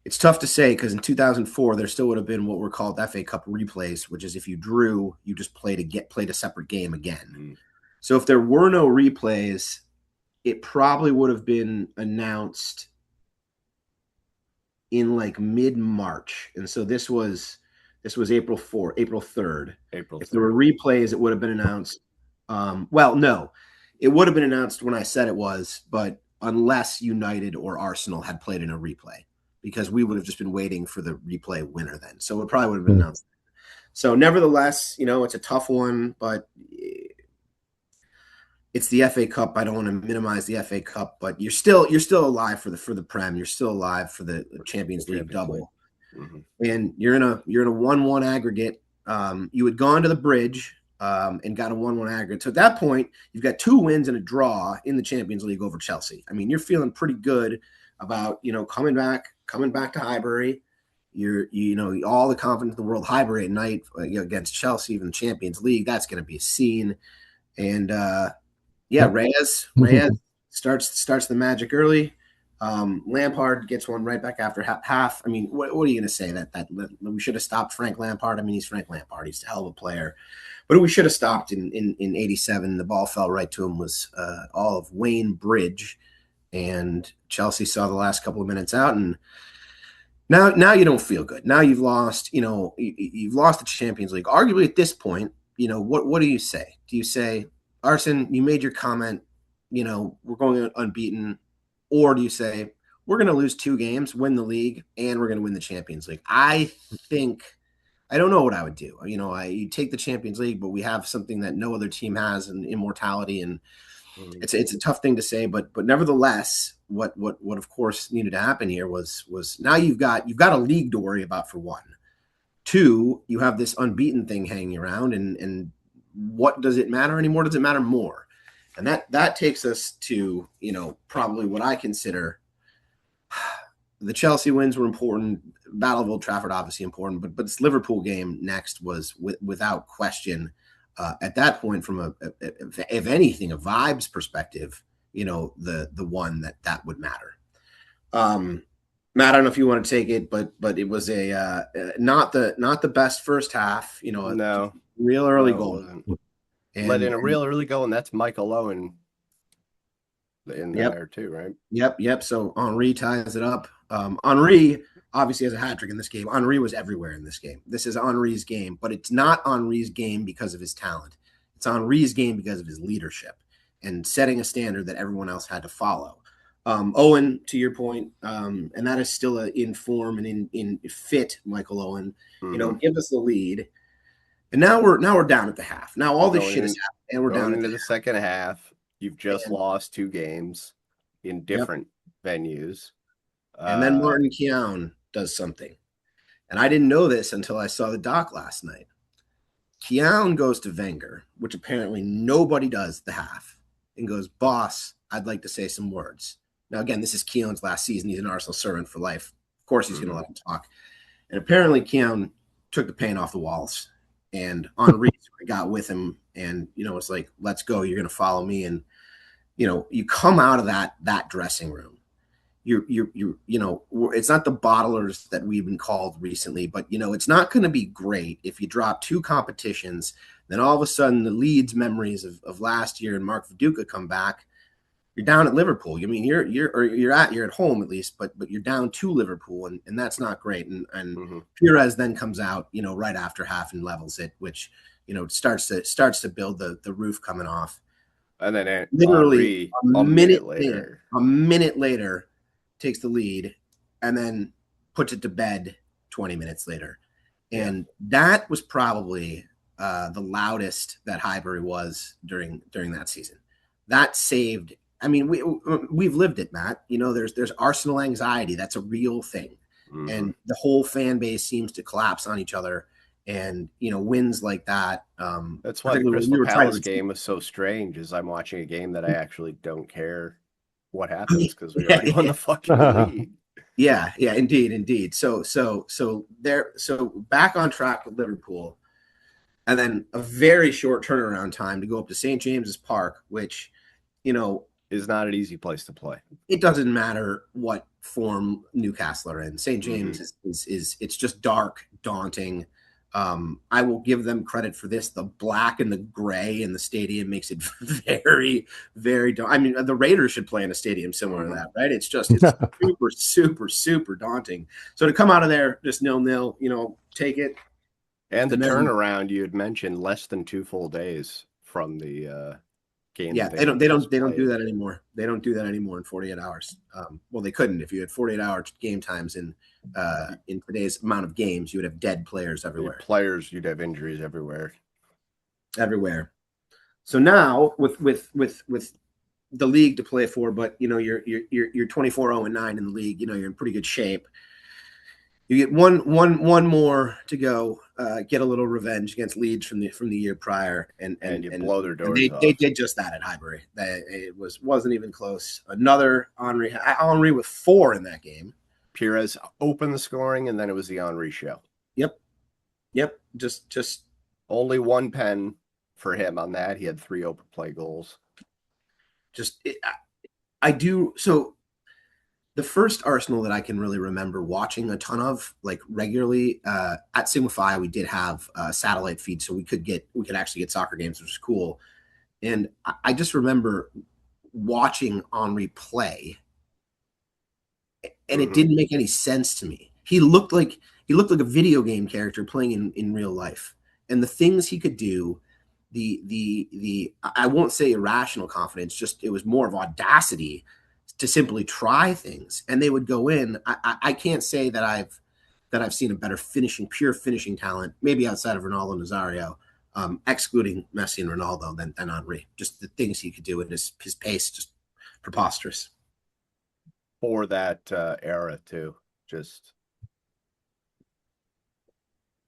[SPEAKER 3] it's tough to say because in 2004 there still would have been what were called FA Cup replays, which is if you drew, you just played a separate game again. So if there were no replays, it probably would have been announced in like mid-March. And so this was April 3rd. If there were replays, it would have been announced. Well, no, it would have been announced when I said it was, but unless United or Arsenal had played in a replay, because we would have just been waiting for the replay winner then. So it probably would have been announced. So nevertheless, it's a tough one, but it's the FA Cup. I don't want to minimize the FA Cup, but you're still alive for the Prem. You're still alive for the Champions League double. And you're in a 1-1 aggregate. You had gone to the bridge and got a 1-1 aggregate. So at that point, you've got 2 wins and a draw in the Champions League over Chelsea. I mean, you're feeling pretty good about coming back to Highbury. You're all the confidence in the world. Highbury at night against Chelsea, even the Champions League. That's going to be a scene. And Reyes starts the magic early. Lampard gets one right back after half. I mean, what are you going to say that we should have stopped Frank Lampard? I mean, he's Frank Lampard. He's a hell of a player, but we should have stopped in 87. The ball fell right to him. Was all of Wayne Bridge, and Chelsea saw the last couple of minutes out, and now you don't feel good. Now you've lost. You've lost the Champions League. Arguably at this point, what do you say? Do you say, Arsene, you made your comment, we're going unbeaten, or do you say we're going to lose 2 games, win the league, and we're going to win the Champions League? I don't know what I would do. You take the Champions League, but we have something that no other team has, and immortality, and it's a tough thing to say, but nevertheless, what of course needed to happen here was now you've got a league to worry about for 1. 2, you have this unbeaten thing hanging around, and what does it matter anymore? Does it matter more? And that takes us to, probably what I consider the Chelsea wins were important. Battle of Old Trafford, obviously important, but this Liverpool game next was without question, at that point, from if anything, a vibes perspective, the one that would matter. Matt, I don't know if you want to take it, but it was a not the best first half.
[SPEAKER 1] No.
[SPEAKER 3] Real early goal.
[SPEAKER 1] And let in a real early goal, and that's Michael Owen in there too, right?
[SPEAKER 3] Yep. So Henry ties it up. Henry obviously has a hat trick in this game. Henry was everywhere in this game. This is Henry's game, but it's not Henry's game because of his talent. It's Henry's game because of his leadership and setting a standard that everyone else had to follow. Owen, to your point, and that is still in form and in fit, Michael Owen. Give us the lead. And now we're down at the half. Now all this shit is happening, and we're down into
[SPEAKER 1] the second half. You've just lost 2 games in different venues.
[SPEAKER 3] And then Martin Keown does something. And I didn't know this until I saw the doc last night. Keown goes to Wenger, which apparently nobody does at the half, and goes, "Boss, I'd like to say some words." Now, again, this is Keown's last season. He's an Arsenal servant for life. Of course he's going to let him talk. And apparently Keown took the paint off the walls. And Henry got with him, and it's like, let's go. You're going to follow me, and you come out of that dressing room. It's not the bottlers that we've been called recently, but it's not going to be great if you drop 2 competitions. Then all of a sudden, the Leeds memories of last year and Mark Viduka come back. You're down at Liverpool. I mean, you're at home at least, but you're down to Liverpool, and that's not great. And Pires then comes out, right after half and levels it, which starts to build the roof coming off.
[SPEAKER 1] And then
[SPEAKER 3] literally a minute later, takes the lead, and then puts it to bed 20 minutes later. And that was probably the loudest that Highbury was during that season. That saved I mean, we've lived it, Matt. You know, there's Arsenal anxiety. That's a real thing. And the whole fan base seems to collapse on each other. And, you know, wins like that.
[SPEAKER 1] That's why the
[SPEAKER 3] particularly when
[SPEAKER 1] Crystal
[SPEAKER 3] we were trying
[SPEAKER 1] Palace
[SPEAKER 3] to
[SPEAKER 1] game was so strange, is I'm watching a game that I actually don't care what happens because we already won the fucking league.
[SPEAKER 3] Yeah, indeed. So back on track with Liverpool, and then a very short turnaround time to go up to St. James's Park, which, you know,
[SPEAKER 1] Is not an easy place to play.
[SPEAKER 3] it doesn't matter what form Newcastle are in. St. James is it's just dark, daunting. I will give them credit for this. The black and the gray in the stadium makes it very, very. I mean, the Raiders should play in a stadium similar to that, right? It's super daunting. So to come out of there just 0-0, you know, take it.
[SPEAKER 1] And the turnaround you had mentioned, less than 2 full days from the game.
[SPEAKER 3] Yeah, they don't do that anymore. They don't do that anymore in 48 hours. Well, they couldn't. If you had 48-hour game times in today's amount of games, you would have dead players everywhere.
[SPEAKER 1] You'd have injuries everywhere.
[SPEAKER 3] So now with the league to play for, but you know you're 24-0-9 in the league. You know you're in pretty good shape. You get one more to go. Get a little revenge against Leeds from the year prior, and
[SPEAKER 1] you blow their doors off.
[SPEAKER 3] They did just that at Highbury. It wasn't even close. Another Henry with 4 in that game.
[SPEAKER 1] Pires opened the scoring, and then it was the Henry show.
[SPEAKER 3] Yep. Just
[SPEAKER 1] only 1 pen for him on that. He had 3 open play goals.
[SPEAKER 3] I do so. The first Arsenal that I can really remember watching a ton of, like regularly, at Signify, we did have a satellite feed, so we could actually get soccer games, which was cool. And I just remember watching Henry play, and it didn't make any sense to me. He looked like a video game character playing in real life, and the things he could do, the I won't say irrational confidence, just it was more of audacity to simply try things, and they would go in. I can't say that I've seen a better pure finishing talent, maybe outside of Ronaldo Nazario, excluding Messi and Ronaldo, than Henry. Just the things he could do, and his pace, just preposterous.
[SPEAKER 1] For that era too, just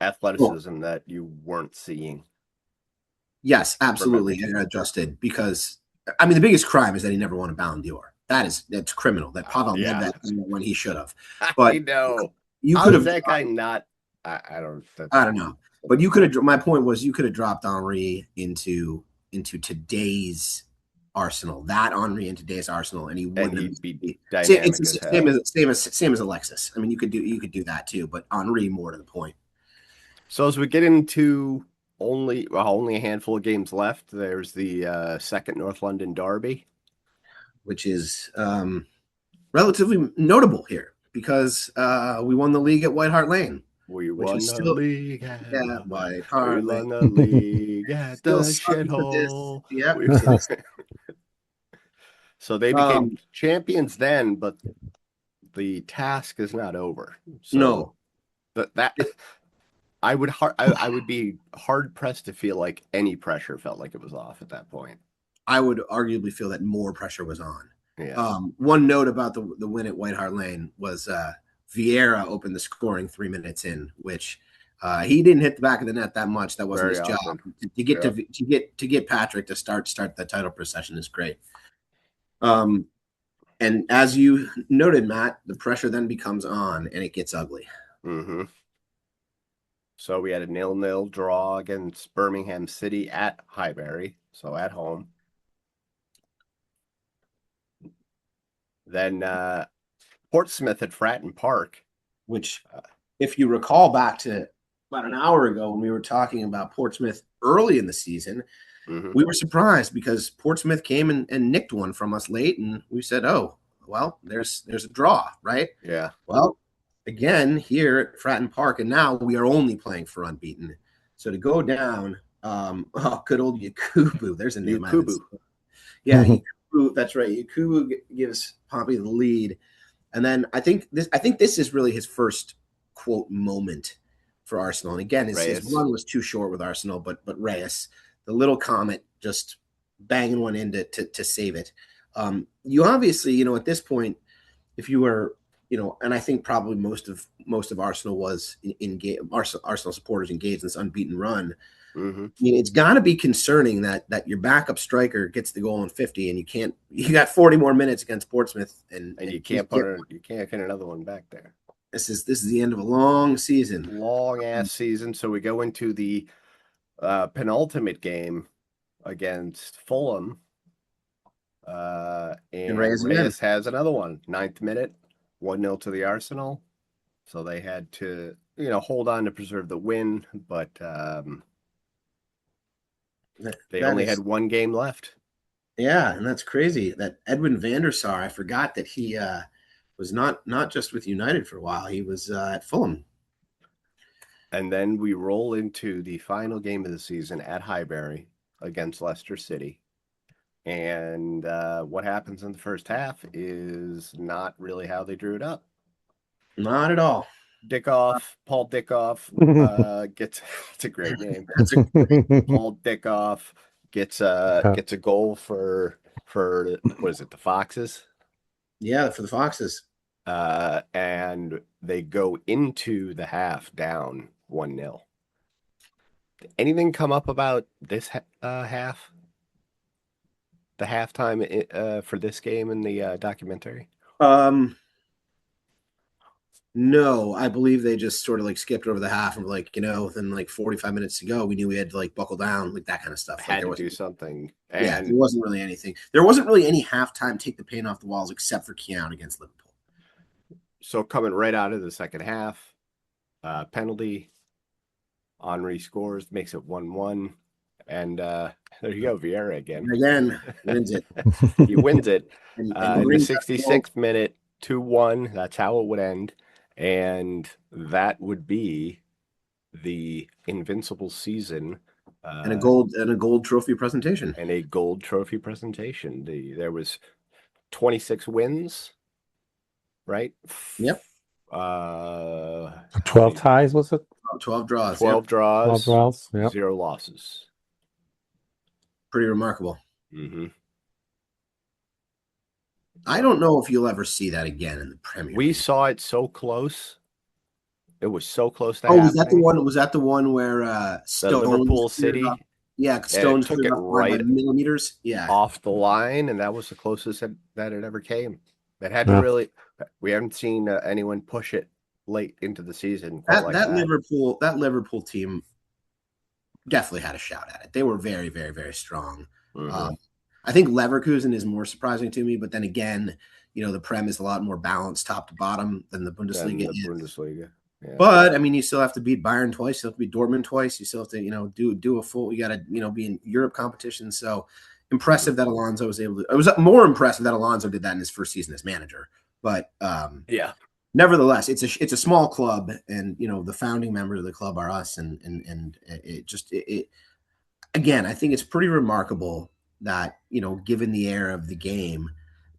[SPEAKER 1] athleticism that you weren't seeing.
[SPEAKER 3] Yes, absolutely, adjusted, because I mean the biggest crime is that he never won a Ballon d'Or. That's criminal. That Pavel led that when he should have. But
[SPEAKER 1] I know
[SPEAKER 3] you could have
[SPEAKER 1] that guy not. I
[SPEAKER 3] don't know. But you could have. My point was you could have dropped Henry into today's Arsenal. That Henry in today's Arsenal, and he wouldn't
[SPEAKER 1] be dynamic.
[SPEAKER 3] It's same as Alexis. I mean, you could do that too, but Henry more to the point.
[SPEAKER 1] So as we get into only a handful of games left, there's the second North London derby,
[SPEAKER 3] which is relatively notable here because we won the league at White Hart Lane.
[SPEAKER 1] We won the league at
[SPEAKER 3] White Hart Lane.
[SPEAKER 1] We won the league at the shithole.
[SPEAKER 3] Yep.
[SPEAKER 1] So they became champions then, but the task is not over. So
[SPEAKER 3] no.
[SPEAKER 1] That I would be hard pressed to feel like any pressure felt like it was off at that point.
[SPEAKER 3] I would arguably feel that more pressure was on.
[SPEAKER 1] Yeah.
[SPEAKER 3] One note about the win at White Hart Lane was Vieira opened the scoring 3 minutes in, which he didn't hit the back of the net that much. That wasn't his job. To get Patrick to start the title procession is great. And as you noted, Matt, the pressure then becomes on, and it gets ugly.
[SPEAKER 1] Mm-hmm. So we had a 0-0 draw against Birmingham City at Highbury, so at home. Then Portsmouth at Fratton Park.
[SPEAKER 3] Which, if you recall back to about an hour ago when we were talking about Portsmouth early in the season, we were surprised because Portsmouth came and nicked one from us late, and we said, oh, well, there's a draw, right?
[SPEAKER 1] Yeah.
[SPEAKER 3] Well, again, here at Fratton Park, and now we are only playing for unbeaten. So to go down, good old Yakubu. There's a name.
[SPEAKER 1] Yakubu.
[SPEAKER 3] Yeah, Yakubu, that's right. Yakubu gives Pompey the lead. And then I think this is really his first quote moment for Arsenal. And again, his run was too short with Arsenal, but Reyes, the little comet, just banging one in to save it. You obviously, at this point, if you were, and I think probably most of Arsenal was Arsenal supporters engaged in this unbeaten run.
[SPEAKER 1] Mm-hmm.
[SPEAKER 3] I mean, it's got to be concerning that your backup striker gets the goal in 50, and you got 40 more minutes against Portsmouth, and
[SPEAKER 1] you can't get another one back there.
[SPEAKER 3] This is the end of a long season,
[SPEAKER 1] long ass season. So we go into the penultimate game against Fulham, and Reyes has another one. 9th minute, 1-0 to the Arsenal. So they had to, hold on to preserve the win, but they only had one game left.
[SPEAKER 3] Yeah, and that's crazy. That Edwin van der Sar, I forgot that he was not just with United for a while. He was at Fulham.
[SPEAKER 1] And then we roll into the final game of the season at Highbury against Leicester City. And what happens in the first half is not really how they drew it up.
[SPEAKER 3] Not at all.
[SPEAKER 1] Paul Dickoff gets it's a great name. Paul Dickoff gets a goal for what is it, the Foxes?
[SPEAKER 3] Yeah, for the Foxes.
[SPEAKER 1] And they go into the half down 1-0. Anything come up about this half? The halftime for this game in the documentary?
[SPEAKER 3] No, I believe they just sort of like skipped over the half and within like 45 minutes to go, we knew we had to like buckle down, like that kind of stuff.
[SPEAKER 1] Had to do something.
[SPEAKER 3] And yeah, there wasn't really anything. There wasn't really any halftime take the paint off the walls except for Keown against Liverpool.
[SPEAKER 1] So coming right out of the second half, penalty, Henry scores, makes it 1-1. And there you go, Vieira again.
[SPEAKER 3] Wins it.
[SPEAKER 1] He wins it. In the 66th minute, 2-1. That's how it would end. And that would be the Invincibles season.
[SPEAKER 3] And a gold trophy presentation.
[SPEAKER 1] There was 26 wins, right?
[SPEAKER 3] Yep.
[SPEAKER 2] 12 ties, was it?
[SPEAKER 3] 12 draws.
[SPEAKER 1] 12 draws.
[SPEAKER 2] 12 draws. Yep.
[SPEAKER 1] 0 losses.
[SPEAKER 3] Pretty remarkable.
[SPEAKER 1] Mm-hmm.
[SPEAKER 3] I don't know if you'll ever see that again in the Premier League.
[SPEAKER 1] We saw it so close. It was so close to happening.
[SPEAKER 3] Was that the one where Stones,
[SPEAKER 1] Liverpool City?
[SPEAKER 3] Stones
[SPEAKER 1] took it right
[SPEAKER 3] by millimeters. Yeah,
[SPEAKER 1] off the line, and that was the closest that it ever came. That had to really. We haven't seen anyone push it late into the season.
[SPEAKER 3] That Liverpool team definitely had a shout at it. They were very, very, very strong.
[SPEAKER 1] Mm-hmm.
[SPEAKER 3] I think Leverkusen is more surprising to me, but then again, the Prem is a lot more balanced top to bottom than the Bundesliga.
[SPEAKER 1] Yeah.
[SPEAKER 3] But I mean, you still have to beat Bayern twice. You have to beat Dortmund twice. You still have to, do a full. You got to, be in Europe competition. So impressive that Alonso was able to. It was more impressive that Alonso did that in his first season as manager. But nevertheless, it's a small club, and the founding members of the club are us, and it again, I think it's pretty remarkable that given the era of the game,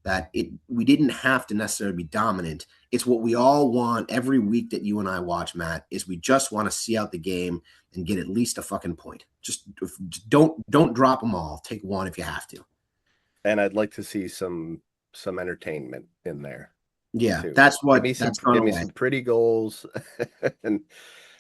[SPEAKER 3] that we didn't have to necessarily be dominant. It's what we all want every week that you and I watch, Matt, is we just want to see out the game and get at least a fucking point. Just don't drop them all. Take one if you have to.
[SPEAKER 1] And I'd like to see some entertainment in there.
[SPEAKER 3] Yeah,
[SPEAKER 1] too.
[SPEAKER 3] That's what.
[SPEAKER 1] Give me some pretty goals, and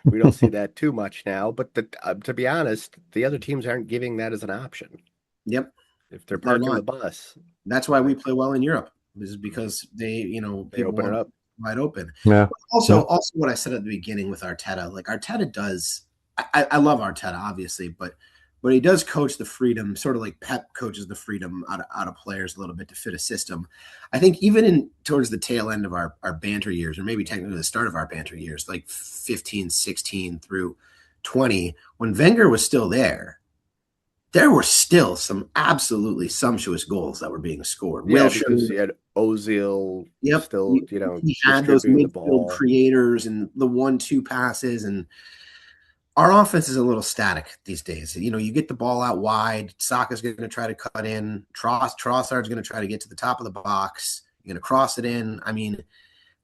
[SPEAKER 1] we don't see that too much now. But to be honest, the other teams aren't giving that as an option.
[SPEAKER 3] Yep.
[SPEAKER 1] If they're parking the bus.
[SPEAKER 3] That's why we play well in Europe. This is because they
[SPEAKER 1] open it up
[SPEAKER 3] wide open.
[SPEAKER 2] Yeah.
[SPEAKER 3] Also, what I said at the beginning with Arteta, like Arteta does, I love Arteta obviously, but he does coach the freedom, sort of like Pep coaches the freedom out of players a little bit to fit a system. I think even towards the tail end of our banter years, or maybe technically the start of our banter years, like 15, 16 through 20, when Wenger was still there were still some absolutely sumptuous goals that were being scored.
[SPEAKER 1] Yeah, because he had Ozil still,
[SPEAKER 3] he had those midfield creators and the 1-2 passes, and our offense is a little static these days. You get the ball out wide. Saka's going to try to cut in. Trossard's going to try to get to the top of the box. You're going to cross it in. I mean,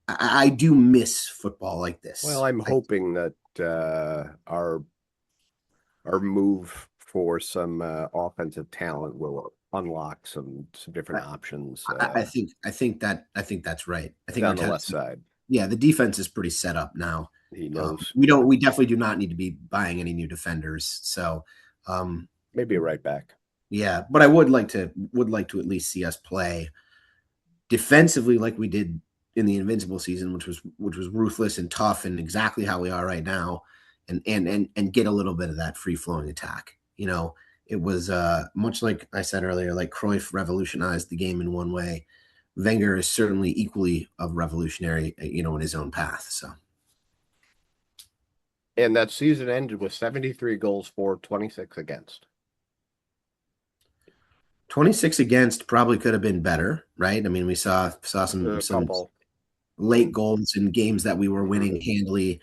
[SPEAKER 3] I do miss football like this.
[SPEAKER 1] Well, I'm hoping that our move for some offensive talent will unlock some different options
[SPEAKER 3] I think that's right. I think
[SPEAKER 1] down the left side.
[SPEAKER 3] Yeah, the defense is pretty set up now.
[SPEAKER 1] He knows.
[SPEAKER 3] We definitely do not need to be buying any new defenders. So
[SPEAKER 1] maybe a right back.
[SPEAKER 3] Yeah, but I would like to at least see us play defensively like we did in the Invincible season, which was ruthless and tough and exactly how we are right now, and get a little bit of that free flowing attack. You know, it was much like I said earlier, like Cruyff revolutionized the game in one way. Wenger is certainly equally of revolutionary, you know, in his own path. So,
[SPEAKER 1] and that season ended with 73 goals for, 26 against.
[SPEAKER 3] 26 against probably could have been better, right? I mean, we saw some late goals in games that we were winning handily.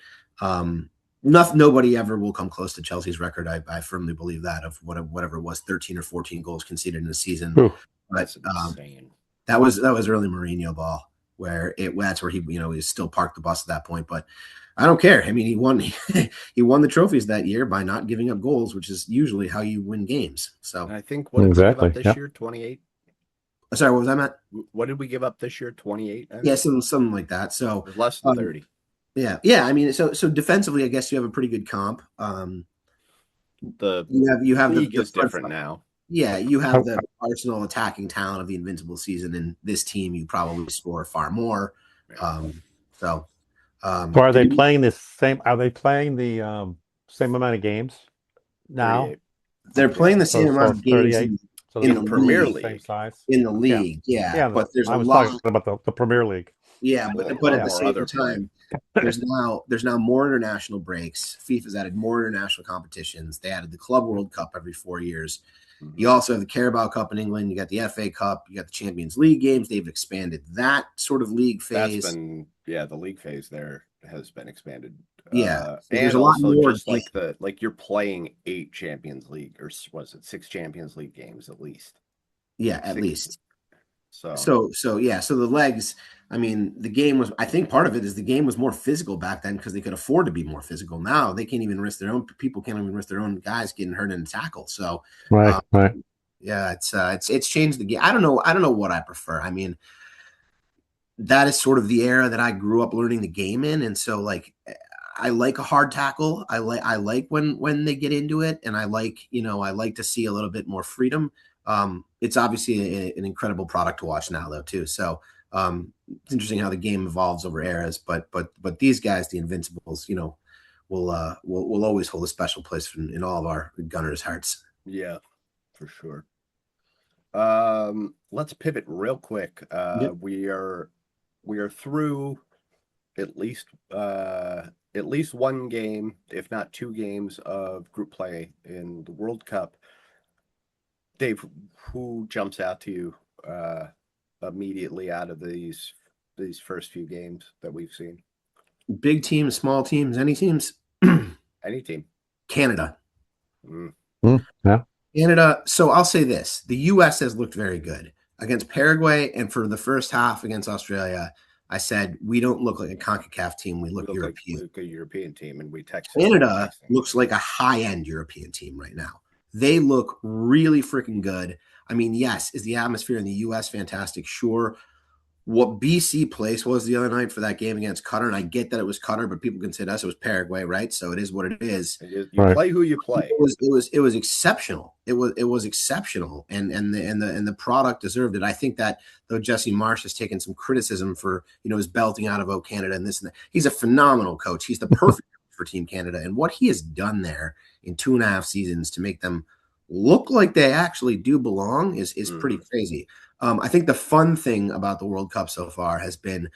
[SPEAKER 3] Nobody ever will come close to Chelsea's record. I firmly believe that, of whatever it was, 13 or 14 goals conceded in a season.
[SPEAKER 1] That's insane.
[SPEAKER 3] That was early Mourinho ball, where that's where he, you know, he still parked the bus at that point. But I don't care. I mean, he won the trophies that year by not giving up goals, which is usually how you win games. So
[SPEAKER 1] and I think what did we give up this year? 28.
[SPEAKER 3] Sorry, what was that, Matt?
[SPEAKER 1] What did we give up this year? 28.
[SPEAKER 3] Yeah, something like that. So
[SPEAKER 1] less than 30.
[SPEAKER 3] Yeah. I mean, so defensively, I guess you have a pretty good comp. You have
[SPEAKER 1] league is different now.
[SPEAKER 3] Yeah, you have the Arsenal attacking talent of the Invincible season, and this team you probably score far more. So
[SPEAKER 2] are they playing the same? Are they playing the same amount of games now?
[SPEAKER 1] 38.
[SPEAKER 3] They're playing the same amount of games in the
[SPEAKER 1] Premier League.
[SPEAKER 2] Same size.
[SPEAKER 3] In the league, yeah. But there's
[SPEAKER 2] I was talking about the Premier League.
[SPEAKER 3] Yeah, but at the same time, there's now more international breaks. FIFA's added more international competitions. They added the Club World Cup every 4 years. You also have the Carabao Cup in England. You got the FA Cup. You got the Champions League games. They've expanded that sort of league phase.
[SPEAKER 1] The league phase there has been expanded.
[SPEAKER 3] Yeah,
[SPEAKER 1] and there's a lot more. Just like you're playing 8 Champions League, or was it 6 Champions League games at least?
[SPEAKER 3] Yeah, at least.
[SPEAKER 1] So
[SPEAKER 3] the legs. I mean, the game was. I think part of it is the game was more physical back then because they could afford to be more physical. Now they can't even risk their own people. Can't even risk their own guys getting hurt in a tackle. So
[SPEAKER 2] right.
[SPEAKER 3] Yeah, it's changed the game. I don't know what I prefer. I mean, that is sort of the era that I grew up learning the game in, and so like I like a hard tackle. I like when they get into it, and I like to see a little bit more freedom. It's obviously an incredible product to watch now, though, too. So it's interesting how the game evolves over eras. But these guys, the Invincibles, will always hold a special place in all of our Gunners' hearts.
[SPEAKER 1] Yeah, for sure. Let's pivot real quick.
[SPEAKER 3] Yep.
[SPEAKER 1] We are through at least one game, if not 2 games of group play in the World Cup. Dave, who jumps out to you immediately out of these first few games that we've seen?
[SPEAKER 3] Big teams, small teams, any teams?
[SPEAKER 1] Any team.
[SPEAKER 3] Canada.
[SPEAKER 2] Yeah.
[SPEAKER 3] Canada. So I'll say this. The U.S. has looked very good against Paraguay, and for the first half against Australia, I said, we don't look like a CONCACAF team. We look European.
[SPEAKER 1] Like a European team, and we texted.
[SPEAKER 3] Canada looks like a high-end European team right now. They look really freaking good. I mean, yes, is the atmosphere in the U.S. fantastic? Sure. What BC place was the other night for that game against Qatar, and I get that it was Qatar, but people can say us, it was Paraguay, right? So it is what it is.
[SPEAKER 1] You play who you play.
[SPEAKER 3] It was exceptional. It was exceptional, and the product deserved it. I think that though Jesse Marsh has taken some criticism for his belting out of O Canada and this and that, he's a phenomenal coach. He's the perfect coach for Team Canada, and what he has done there in 2.5 seasons to make them look like they actually do belong is pretty crazy. I think the fun thing about the World Cup so far has been,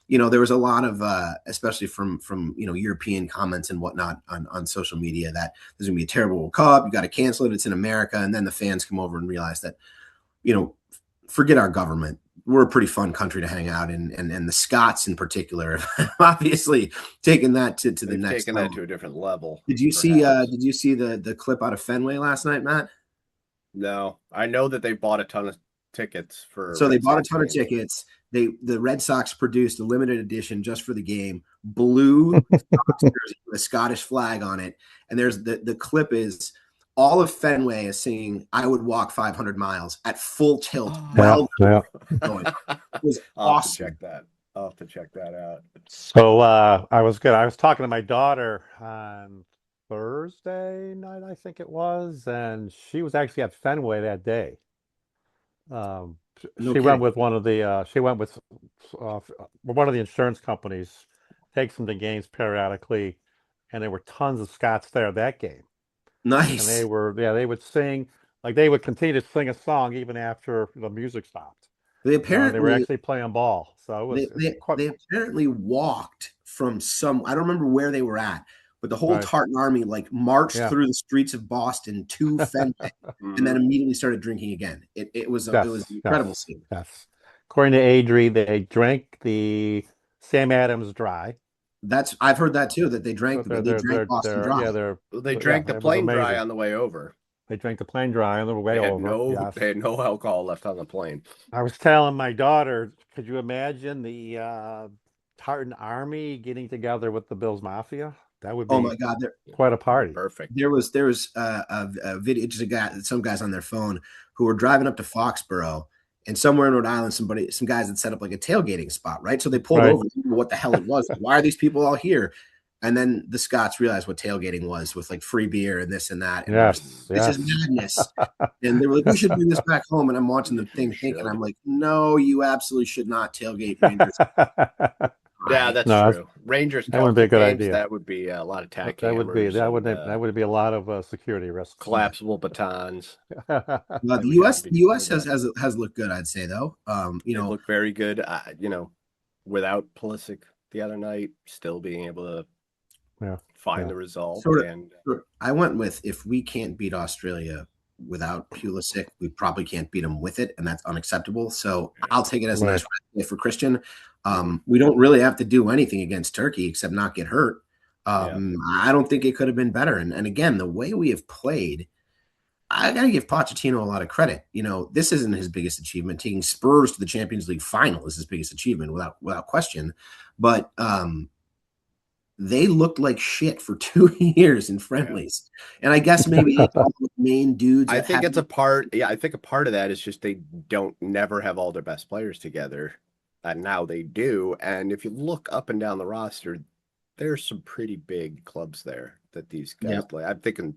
[SPEAKER 3] there was a lot of, especially from European comments and whatnot on social media, that there's gonna be a terrible World Cup. You got to cancel it. It's in America. And then the fans come over and realize that, forget our government. We're a pretty fun country to hang out in. And the Scots in particular have obviously taken that to the next level.
[SPEAKER 1] That to a different level.
[SPEAKER 3] Did you see the clip out of Fenway last night, Matt?
[SPEAKER 1] No, I know that they bought a ton of tickets for.
[SPEAKER 3] So they bought a ton of tickets. The Red Sox produced a limited edition just for the game, blue jersey with a Scottish flag on it. And there's the clip is all of Fenway is singing "I Would Walk 500 Miles" at full tilt
[SPEAKER 2] Yeah,
[SPEAKER 3] while
[SPEAKER 2] yeah.
[SPEAKER 3] going. It was
[SPEAKER 1] I'll have to
[SPEAKER 3] awesome.
[SPEAKER 1] check that. I'll have to check that out.
[SPEAKER 2] So I was good. I was talking to my daughter on Thursday night, I think it was, and she was actually at Fenway that day.
[SPEAKER 3] No
[SPEAKER 2] She went
[SPEAKER 3] kidding.
[SPEAKER 2] with one of the she went with one of the insurance companies, takes them to games periodically, and there were tons of Scots there that game. And
[SPEAKER 3] Nice.
[SPEAKER 2] they would sing, like they would continue to sing a song even after the music stopped.
[SPEAKER 3] They
[SPEAKER 2] They were
[SPEAKER 3] apparently
[SPEAKER 2] actually playing ball, so it was quite
[SPEAKER 3] they apparently walked from some, I don't remember where they were at, but the whole
[SPEAKER 2] right.
[SPEAKER 3] Tartan army like marched
[SPEAKER 2] Yeah.
[SPEAKER 3] through the streets of Boston to Fenway and then immediately started drinking again. It was an incredible
[SPEAKER 2] Yes,
[SPEAKER 3] scene.
[SPEAKER 2] yes. According to Adri, they drank the Sam Adams dry.
[SPEAKER 3] I've heard that too, that they
[SPEAKER 2] So
[SPEAKER 3] drank Boston
[SPEAKER 2] they're
[SPEAKER 3] Dry.
[SPEAKER 2] yeah,
[SPEAKER 1] They drank the
[SPEAKER 2] it was
[SPEAKER 1] plane dry
[SPEAKER 2] amazing.
[SPEAKER 1] on the way over.
[SPEAKER 2] They drank the plane dry on the way over. Yes.
[SPEAKER 1] They had no alcohol left on the plane.
[SPEAKER 2] I was telling my daughter, could you imagine the Tartan Army getting together with the Bills Mafia? That would
[SPEAKER 3] Oh
[SPEAKER 2] be
[SPEAKER 3] my God,
[SPEAKER 2] quite a party.
[SPEAKER 1] Perfect.
[SPEAKER 3] there was a video, just some guys on their phone who were driving up to Foxborough, and somewhere in Rhode Island, some guys had set up like a tailgating spot, right? So they pulled
[SPEAKER 2] Right.
[SPEAKER 3] over, didn't know what the hell it was. Why are these people all here? And then the Scots realized what tailgating was, with like free beer and this and that. And they're just, this is madness. And they were like, we should bring this back home. And I'm watching the thing thinking, I'm like, no, you absolutely should not tailgate Rangers.
[SPEAKER 1] Yeah, that's
[SPEAKER 2] No,
[SPEAKER 1] true. Rangers
[SPEAKER 2] that would be a good
[SPEAKER 1] games,
[SPEAKER 2] idea.
[SPEAKER 1] that would be a lot of tack
[SPEAKER 2] That would be
[SPEAKER 1] hammers and,
[SPEAKER 2] that would be a lot of security risks.
[SPEAKER 1] collapsible batons.
[SPEAKER 3] The
[SPEAKER 1] would
[SPEAKER 3] U.S.
[SPEAKER 1] have
[SPEAKER 3] the
[SPEAKER 1] to
[SPEAKER 3] U.S.
[SPEAKER 1] be
[SPEAKER 3] has looked good, I'd say, though.
[SPEAKER 1] They look very good. Without Pulisic the other night, still being able to find the result.
[SPEAKER 3] I went with, if we can't beat Australia without Pulisic, we probably can't beat them with it, and that's unacceptable. So I'll take it as a nice recipe for Christian. We don't really have to do anything against Turkey except not get hurt. I don't think it could have been better. And again, the way we have played, I got to give Pochettino a lot of credit. This isn't his biggest achievement. Taking Spurs to the Champions League final is his biggest achievement, without question. But they looked like shit for 2 years in friendlies. And I guess maybe it's all the main dudes.
[SPEAKER 1] I think it's a part. Yeah, I think a part of that is just they don't never have all their best players together. And now they do. And if you look up and down the roster, there's some pretty big clubs there that these guys play. I'm thinking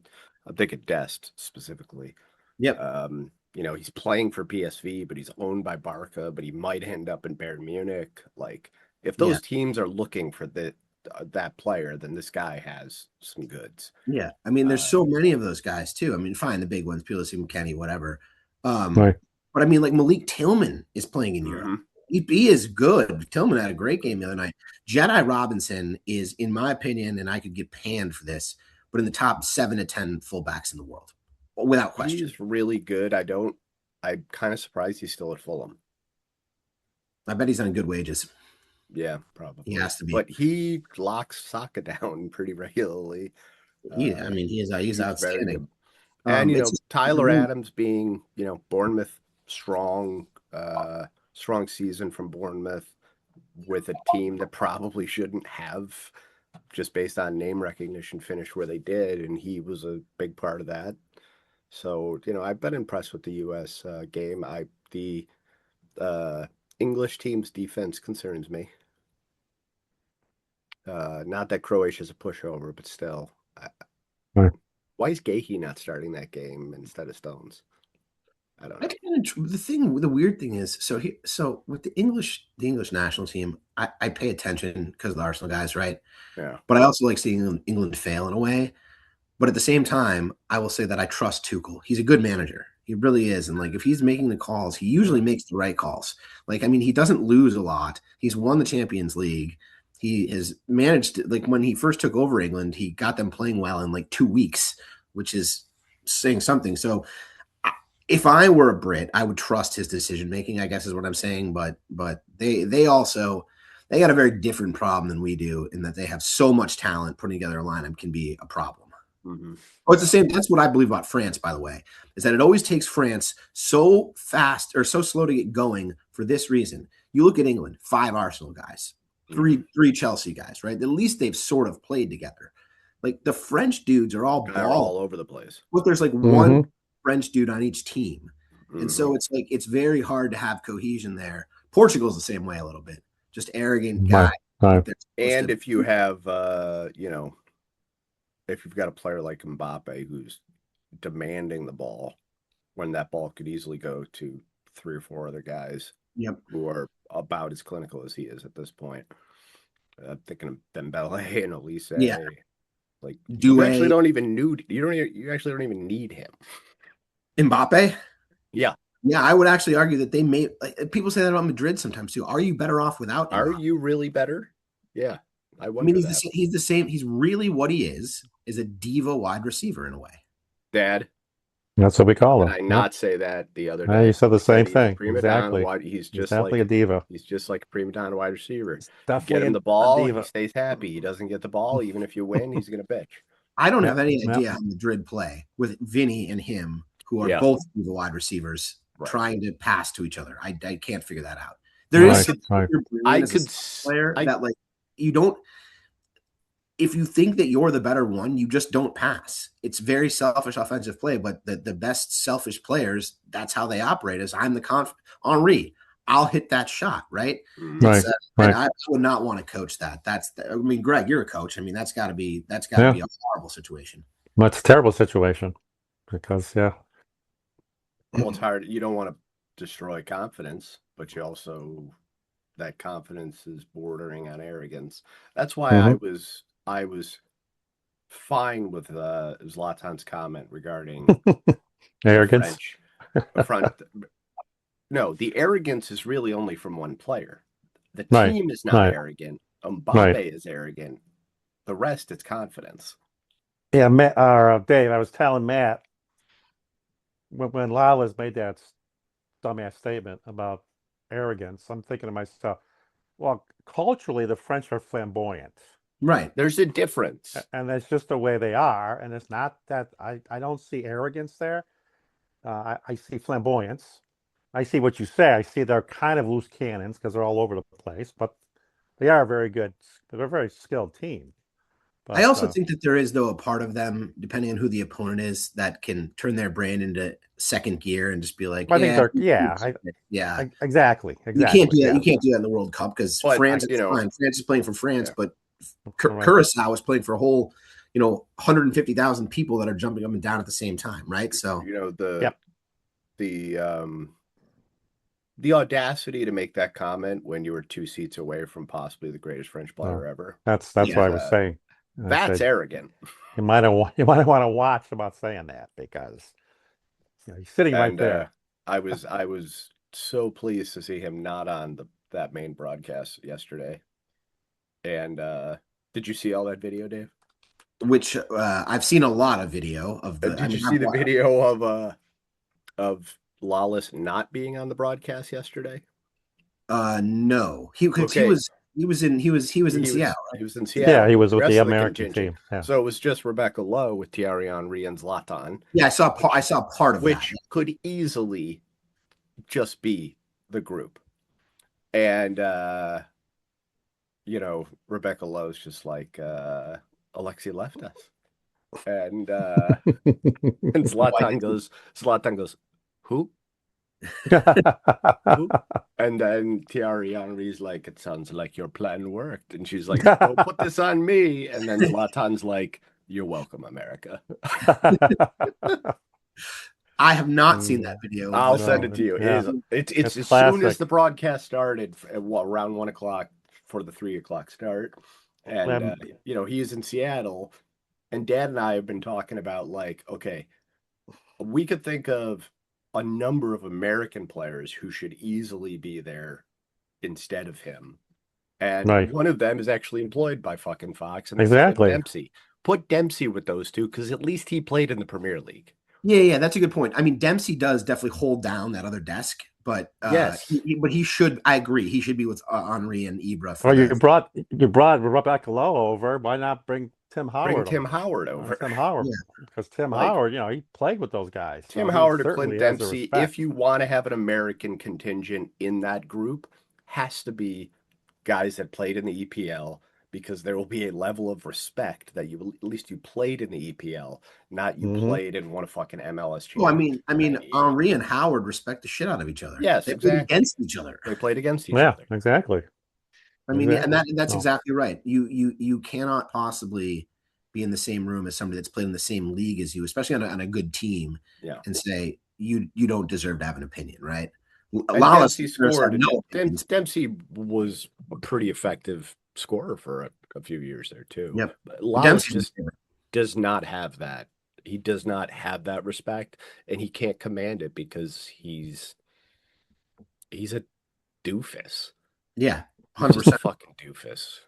[SPEAKER 1] Dest specifically.
[SPEAKER 3] Yep.
[SPEAKER 1] He's playing for PSV, but he's owned by Barca, but he might end up in Bayern Munich. Like, if those teams are looking for that player, then this guy has some goods.
[SPEAKER 3] Yeah. I mean, there's so many of those guys too. I mean, fine, the big ones, Pulisic, McKennie, whatever. But I mean, like Malik Tillman is playing in Europe. He is good. Tillman had a great game the other night. Jedi Robinson is, in my opinion, and I could get panned for this, but in the top 7 to 10 fullbacks in the world, without question.
[SPEAKER 1] He's really good. I'm kind of surprised he's still at Fulham.
[SPEAKER 3] I bet he's on good wages.
[SPEAKER 1] Yeah, probably.
[SPEAKER 3] He has to be.
[SPEAKER 1] But he locks Saka down pretty regularly.
[SPEAKER 3] He's outstanding.
[SPEAKER 1] And, Tyler Adams being, Bournemouth strong season from Bournemouth with a team that probably shouldn't have, just based on name recognition, finished where they did. And he was a big part of that. So, I've been impressed with the U.S. Game. The English team's defense concerns me. Not that Croatia's a pushover, but still. Why is Gahey not starting that game instead of Stones? I don't know.
[SPEAKER 3] The weird thing is, so with the English national team, I pay attention because of the Arsenal guys, right?
[SPEAKER 1] Yeah.
[SPEAKER 3] But I also like seeing England fail in a way. But at the same time, I will say that I trust Tuchel. He's a good manager. He really is. And like, if he's making the calls, he usually makes the right calls. Like, I mean, he doesn't lose a lot. He's won the Champions League. He has managed, like, when he first took over England, he got them playing well in like 2 weeks, which is saying something. So if I were a Brit, I would trust his decision making, I guess is what I'm saying. But they got a very different problem than we do, in that they have so much talent. Putting together a lineup can be a problem. Oh, it's the same. That's what I believe about France, by the way, is that it always takes France so fast or so slow to get going for this reason. You look at England, 5 Arsenal guys, three Chelsea guys, right? At least they've sort of played together. Like the French dudes are all
[SPEAKER 1] They're all
[SPEAKER 3] ball,
[SPEAKER 1] over the place.
[SPEAKER 3] but there's like
[SPEAKER 2] Mm-hmm.
[SPEAKER 3] one French dude on each team. And so it's like it's very hard to have cohesion there. Portugal's the same way a little bit. Just arrogant guy.
[SPEAKER 2] Right.
[SPEAKER 1] And if you have if you've got a player like Mbappe who's demanding the ball when that ball could easily go to 3 or 4 other guys who are about as clinical as he is at this point. I'm thinking of Dembele and Elise.
[SPEAKER 3] Yeah.
[SPEAKER 1] Like
[SPEAKER 3] You
[SPEAKER 1] actually don't even need him.
[SPEAKER 3] Mbappe?
[SPEAKER 1] Yeah.
[SPEAKER 3] Yeah, I would actually argue that they may. Like, people say that about Madrid sometimes too. Are you better off without?
[SPEAKER 1] Are
[SPEAKER 3] Mbappe?
[SPEAKER 1] you really better? Yeah, I wonder.
[SPEAKER 3] I mean, he's the same. He's really what he is a diva wide receiver in a way.
[SPEAKER 1] Dad.
[SPEAKER 2] That's what we call him.
[SPEAKER 1] Did I not say that the other day?
[SPEAKER 2] You said the same thing.
[SPEAKER 1] Exactly. He's just
[SPEAKER 2] definitely
[SPEAKER 1] like
[SPEAKER 2] a diva.
[SPEAKER 1] He's just like a prima donna wide receiver.
[SPEAKER 2] Definitely
[SPEAKER 1] get him the ball, he stays happy. He doesn't get the ball, even if you win, he's gonna bitch.
[SPEAKER 3] I don't have any idea how Madrid play with Vinny and him, who are both diva wide receivers, trying to pass to each other. I can't figure that out. There is I could player that like you don't. If you think that you're the better one, you just don't pass. It's very selfish offensive play, but the best selfish players, that's how they operate. Is I'm the Henri, I'll hit that shot, right?
[SPEAKER 2] Right.
[SPEAKER 3] I would not want to coach that. I mean, Greg, you're a coach. I mean, that's got to be a horrible situation.
[SPEAKER 2] Well, it's a terrible situation because
[SPEAKER 1] well, it's hard. You don't want to destroy confidence, but you also that confidence is bordering on arrogance. That's why I was fine with Zlatan's comment regarding
[SPEAKER 2] arrogance.
[SPEAKER 1] No, the arrogance is really only from one player. The team is not arrogant. Mbappe is arrogant. The rest, it's confidence.
[SPEAKER 2] Yeah, Dave, I was telling Matt when Lalas made that dumbass statement about arrogance, I'm thinking to myself, well, culturally, the French are flamboyant.
[SPEAKER 3] Right.
[SPEAKER 1] There's a difference.
[SPEAKER 2] And that's just the way they are. And it's not that I don't see arrogance there. I see flamboyance. I see what you say. I see they're kind of loose cannons because they're all over the place, but they are very good. They're a very skilled team. But,
[SPEAKER 3] I also think that there is, though, a part of them, depending on who the opponent is, that can turn their brain into second gear and just be like,
[SPEAKER 2] exactly.
[SPEAKER 3] You can't do that. You can't do that in the World Cup because France is fine. France is playing for France, but Curacao is playing for a whole, 150,000 people that are jumping up and down at the same time, right? So
[SPEAKER 1] the audacity to make that comment when you were 2 seats away from possibly the greatest French player ever.
[SPEAKER 2] That's what I was saying.
[SPEAKER 1] That's arrogant.
[SPEAKER 2] You might want to watch about saying that because he's sitting right there.
[SPEAKER 1] I was so pleased to see him not on that main broadcast yesterday. And did you see all that video, Dave?
[SPEAKER 3] Which I've seen a lot of video of the.
[SPEAKER 1] Did you see the video of Lalas not being on the broadcast yesterday?
[SPEAKER 3] No, he was in Seattle.
[SPEAKER 1] He was in Seattle.
[SPEAKER 2] Yeah, he was with the American team. Yeah.
[SPEAKER 1] So it was just Rebecca Lowe with Thierry Henry and Zlatan.
[SPEAKER 3] Yeah, I saw part of
[SPEAKER 1] which could easily just be the group. And Rebecca Lowe's just like Alexei left us. And and Zlatan goes, who? And then Thierry Henry's like, it sounds like your plan worked. And she's like, don't put this on me. And then Zlatan's like, you're welcome, America.
[SPEAKER 3] I have not seen that video.
[SPEAKER 1] I'll send it to you. Yeah. It's as soon as the broadcast started at around 1 o'clock for the 3 o'clock start. And, he's in Seattle. And Dad and I have been talking about like, okay, we could think of a number of American players who should easily be there instead of him. And one of them is actually employed by fucking Fox. And
[SPEAKER 2] exactly.
[SPEAKER 1] Dempsey. Put Dempsey with those two because at least he played in the Premier League.
[SPEAKER 3] Yeah, that's a good point. I mean, Dempsey does definitely hold down that other desk, but
[SPEAKER 1] yes,
[SPEAKER 3] but he should. I agree. He should be with Henry and Ibra.
[SPEAKER 2] Well, you brought Rebecca Lowe over. Why not bring Tim Howard?
[SPEAKER 1] Bring Tim Howard over.
[SPEAKER 2] Tim Howard, because Tim Howard, he played with those guys.
[SPEAKER 1] Tim Howard or Clint Dempsey, if you want to have an American contingent in that group, has to be guys that played in the EPL, because there will be a level of respect that you at least you played in the EPL, not you
[SPEAKER 2] Mm-hmm.
[SPEAKER 1] played and won a fucking MLS
[SPEAKER 3] Well,
[SPEAKER 1] championship.
[SPEAKER 3] Henri and Howard respect the shit out of each other.
[SPEAKER 1] Yes,
[SPEAKER 3] They played
[SPEAKER 1] exactly.
[SPEAKER 3] against each other.
[SPEAKER 1] They played against each
[SPEAKER 2] Yeah,
[SPEAKER 1] other.
[SPEAKER 2] exactly.
[SPEAKER 3] I mean,
[SPEAKER 2] Exactly.
[SPEAKER 3] and that's
[SPEAKER 2] No.
[SPEAKER 3] exactly right. You cannot possibly be in the same room as somebody that's played in the same league as you, especially on a good team,
[SPEAKER 1] Yeah.
[SPEAKER 3] and say you don't deserve to have an opinion, right?
[SPEAKER 1] And
[SPEAKER 3] Lalas
[SPEAKER 1] Dempsey
[SPEAKER 3] deserves to have
[SPEAKER 1] scored.
[SPEAKER 3] no opinions.
[SPEAKER 1] Dempsey was a pretty effective scorer for a few years there too.
[SPEAKER 3] Yep.
[SPEAKER 1] But Lalas
[SPEAKER 3] Dempsey
[SPEAKER 1] just does not have that. He does not have that respect, and he can't command it because he's a doofus.
[SPEAKER 3] yeah,
[SPEAKER 1] He's
[SPEAKER 3] 100%.
[SPEAKER 1] just a fucking doofus.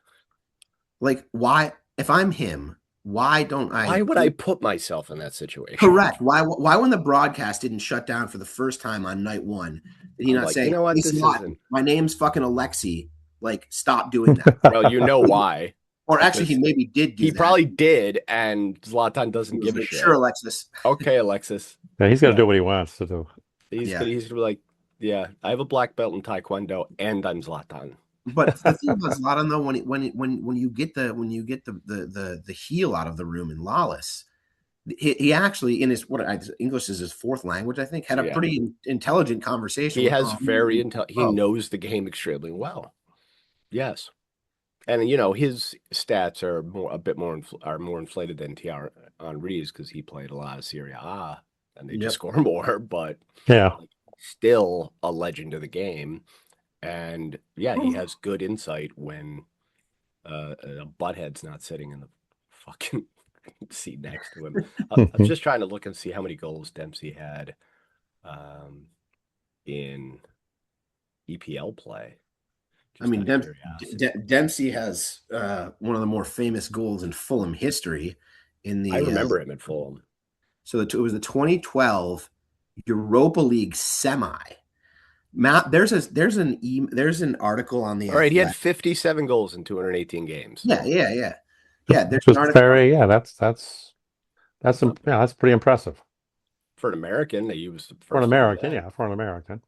[SPEAKER 3] Like, why? If I'm him, why don't I?
[SPEAKER 1] Why would I put myself in that situation?
[SPEAKER 3] Correct. Why when the broadcast didn't shut down for the first time on night one, did he
[SPEAKER 1] I'm
[SPEAKER 3] not
[SPEAKER 1] like,
[SPEAKER 3] say,
[SPEAKER 1] you know what,
[SPEAKER 3] "Hey,
[SPEAKER 1] this
[SPEAKER 3] Zlatan,
[SPEAKER 1] isn't.
[SPEAKER 3] my name's fucking Alexi. Like, stop doing that."
[SPEAKER 1] Well, you know why.
[SPEAKER 3] Or actually, he
[SPEAKER 1] Because
[SPEAKER 3] maybe did do
[SPEAKER 1] he
[SPEAKER 3] that.
[SPEAKER 1] probably did, and Zlatan
[SPEAKER 3] He
[SPEAKER 1] doesn't
[SPEAKER 3] was
[SPEAKER 1] give a
[SPEAKER 3] like,
[SPEAKER 1] shit.
[SPEAKER 3] sure, Alexis.
[SPEAKER 1] Okay, Alexis.
[SPEAKER 2] Yeah, he's gonna
[SPEAKER 1] Yeah.
[SPEAKER 2] do what he wants to do.
[SPEAKER 1] He's
[SPEAKER 3] Yeah.
[SPEAKER 1] gonna be like, yeah, I have a black belt in Taekwondo, and I'm Zlatan.
[SPEAKER 3] But the thing about Zlatan though, when you get the heel out of the room in Lalas, he actually in his English is his fourth language, I think, had a
[SPEAKER 1] Yeah.
[SPEAKER 3] pretty intelligent conversation.
[SPEAKER 1] He
[SPEAKER 3] with
[SPEAKER 1] has
[SPEAKER 3] Henri.
[SPEAKER 1] he knows the game extremely well. Yes. And you know, his stats are more inflated than Thierry Henry's because he played a lot of Serie A and they just score more, but
[SPEAKER 2] Yeah.
[SPEAKER 1] still a legend of the game. And yeah, he has good insight when a butthead's not sitting in the fucking seat next to him. I'm just trying to look and see how many goals Dempsey had in EPL play.
[SPEAKER 3] I mean, Dempsey has one of the more famous goals in Fulham history.
[SPEAKER 1] I remember him at Fulham.
[SPEAKER 3] So it was the 2012 Europa League semi. Matt, there's an article on the
[SPEAKER 1] All right, he had
[SPEAKER 3] Athletic.
[SPEAKER 1] 57 goals in 218 games.
[SPEAKER 3] Yeah. There's
[SPEAKER 2] Which
[SPEAKER 3] an
[SPEAKER 2] is
[SPEAKER 3] article.
[SPEAKER 2] very, that's pretty impressive
[SPEAKER 1] For an American, he was the first
[SPEAKER 2] for an
[SPEAKER 1] to do
[SPEAKER 2] American.
[SPEAKER 1] that.
[SPEAKER 2] Yeah, for an American.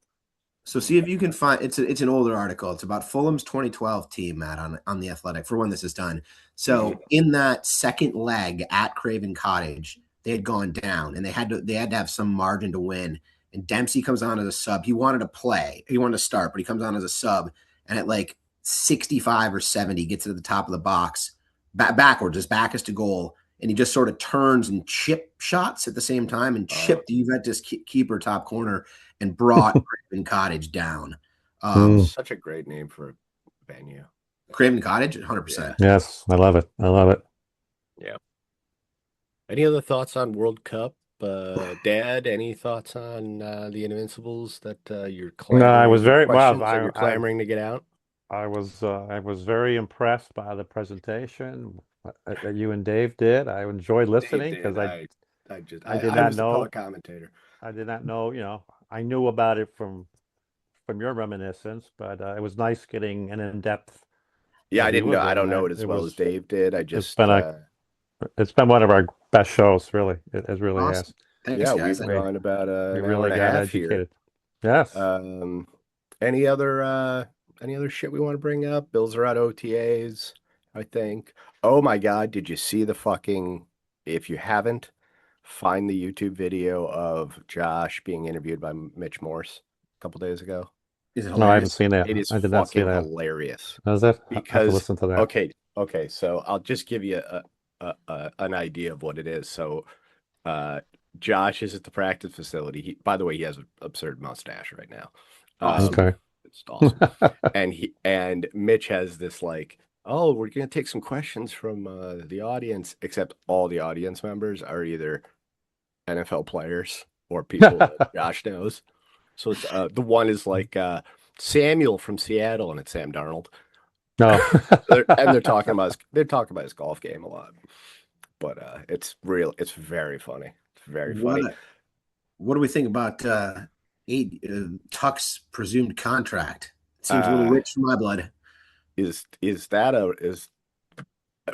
[SPEAKER 3] So see if you can find it's an older article. It's about Fulham's 2012 team, Matt, on the Athletic for when this is done. So in that second leg at Craven Cottage, they had gone down and they had to have some margin to win. And Dempsey comes on as a sub. He wanted to play. He wanted to start, but he comes on as a sub. And at like 65 or 70, gets to the top of the box, backwards, his back is to goal. And he just sort of turns and chip shots at the same time and chipped the Juventus keeper top corner and brought Craven Cottage down.
[SPEAKER 1] Such a great name for a venue.
[SPEAKER 3] Craven Cottage, 100%.
[SPEAKER 2] Yes, I love it. I love it.
[SPEAKER 1] Yeah. Any other thoughts on World Cup? Dad, any thoughts on the Invincibles that you're clamoring?
[SPEAKER 2] No, I was very
[SPEAKER 1] questions
[SPEAKER 2] well.
[SPEAKER 1] that you're clamoring to get out?
[SPEAKER 2] I was very impressed by the presentation that you and Dave did. I enjoyed listening because I did not
[SPEAKER 1] was the
[SPEAKER 2] know.
[SPEAKER 1] color commentator.
[SPEAKER 2] I did not know. You know, I knew about it from your reminiscence, but it was nice getting an in-depth.
[SPEAKER 1] Yeah, I didn't know.
[SPEAKER 2] of it,
[SPEAKER 1] I don't
[SPEAKER 2] and
[SPEAKER 1] know it as well as Dave did. I just
[SPEAKER 2] it's been one of our best shows. Really, it really
[SPEAKER 3] Awesome.
[SPEAKER 2] has.
[SPEAKER 3] Thanks,
[SPEAKER 1] yeah,
[SPEAKER 3] guys.
[SPEAKER 1] we've gone about
[SPEAKER 2] We
[SPEAKER 1] an hour
[SPEAKER 2] really
[SPEAKER 1] and a
[SPEAKER 2] got
[SPEAKER 1] half
[SPEAKER 2] educated.
[SPEAKER 1] here.
[SPEAKER 2] Yes.
[SPEAKER 1] Any other shit we want to bring up? Bills are at OTAs, I think. Oh my God, did you see the fucking, if you haven't, find the YouTube video of Josh being interviewed by Mitch Morse a couple days ago.
[SPEAKER 3] Is it
[SPEAKER 2] No, I haven't
[SPEAKER 3] hilarious?
[SPEAKER 2] seen that.
[SPEAKER 1] It is
[SPEAKER 2] I did not see
[SPEAKER 1] fucking
[SPEAKER 2] that.
[SPEAKER 1] hilarious.
[SPEAKER 2] Is it? I have to
[SPEAKER 1] Because
[SPEAKER 2] listen to that.
[SPEAKER 1] okay, so I'll just give you an idea of what it is. So Josh is at the practice facility. By the way, he has an absurd mustache right now.
[SPEAKER 3] Awesome.
[SPEAKER 2] Okay.
[SPEAKER 1] It's awesome. and Mitch has this like, oh, we're gonna take some questions from the audience, except all the audience members are either NFL players or people that Josh knows. So it's the one is like Samuel from Seattle, and it's Sam Darnold.
[SPEAKER 2] No.
[SPEAKER 1] They're talking about his golf game a lot. But it's very funny. It's very funny.
[SPEAKER 3] What do we think about Tuck's presumed contract? It seems a little rich for my blood.
[SPEAKER 1] Is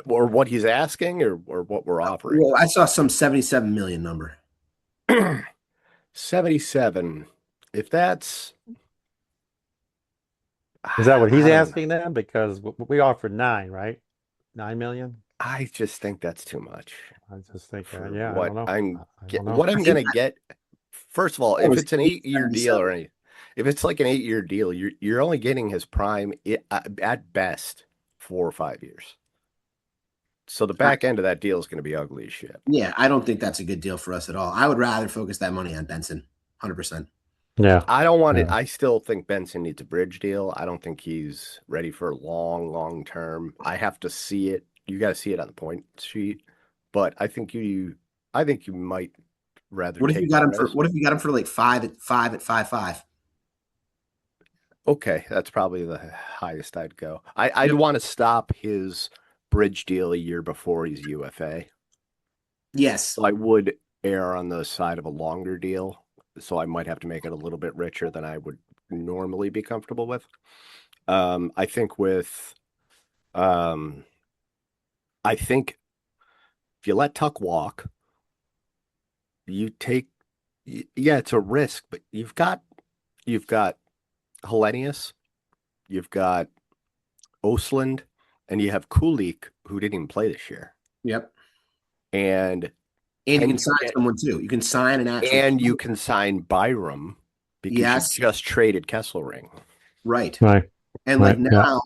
[SPEAKER 1] or what he's asking or what we're offering?
[SPEAKER 3] Well, I saw some 77 million number.
[SPEAKER 1] 77. If that's
[SPEAKER 2] Is that what he's asking then? Because we offered 9, right? 9 million.
[SPEAKER 1] I just think that's too much
[SPEAKER 2] I just think,
[SPEAKER 1] for
[SPEAKER 2] yeah, I
[SPEAKER 1] what
[SPEAKER 2] don't know.
[SPEAKER 1] I'm
[SPEAKER 2] I don't know.
[SPEAKER 1] what
[SPEAKER 3] I
[SPEAKER 1] I'm
[SPEAKER 3] think
[SPEAKER 1] gonna get. First of all,
[SPEAKER 3] that
[SPEAKER 1] if
[SPEAKER 3] was
[SPEAKER 1] it's an 8-year deal
[SPEAKER 3] 877.
[SPEAKER 1] or any, if it's like an 8-year deal, you're only getting his prime at best 4 or 5 years. So the
[SPEAKER 3] I,
[SPEAKER 1] back end of that deal is going to be ugly as shit.
[SPEAKER 3] yeah, I don't think that's a good deal for us at all. I would rather focus that money on Benson, 100%.
[SPEAKER 2] Yeah.
[SPEAKER 1] I don't want it.
[SPEAKER 2] Yeah.
[SPEAKER 1] I still think Benson needs a bridge deal. I don't think he's ready for long term. I have to see it. You got to see it on the point sheet. But I think you might rather
[SPEAKER 3] What if you
[SPEAKER 1] take
[SPEAKER 3] got
[SPEAKER 1] that
[SPEAKER 3] him for?
[SPEAKER 1] risk.
[SPEAKER 3] What if you got him for like 5 at 5?
[SPEAKER 1] Okay, that's probably the highest I'd go. I'd
[SPEAKER 3] Yep.
[SPEAKER 1] want to stop his bridge deal a year before he's UFA.
[SPEAKER 3] Yes.
[SPEAKER 1] So I would err on the side of a longer deal. So I might have to make it a little bit richer than I would normally be comfortable with. I think with um I think if you let Tuck walk, you take yeah, it's a risk, but you've got Hellenius, you've got Osland, and you have Kulik who didn't even play this year.
[SPEAKER 3] Yep.
[SPEAKER 1] And
[SPEAKER 3] And you
[SPEAKER 1] can
[SPEAKER 3] can
[SPEAKER 1] you
[SPEAKER 3] sign
[SPEAKER 1] get
[SPEAKER 3] someone too. You can sign an actual
[SPEAKER 1] and you
[SPEAKER 3] player.
[SPEAKER 1] can sign Byram because you
[SPEAKER 3] Yes.
[SPEAKER 1] just traded Kesselring.
[SPEAKER 3] Right.
[SPEAKER 2] Right.
[SPEAKER 3] And like
[SPEAKER 2] Right. Yeah.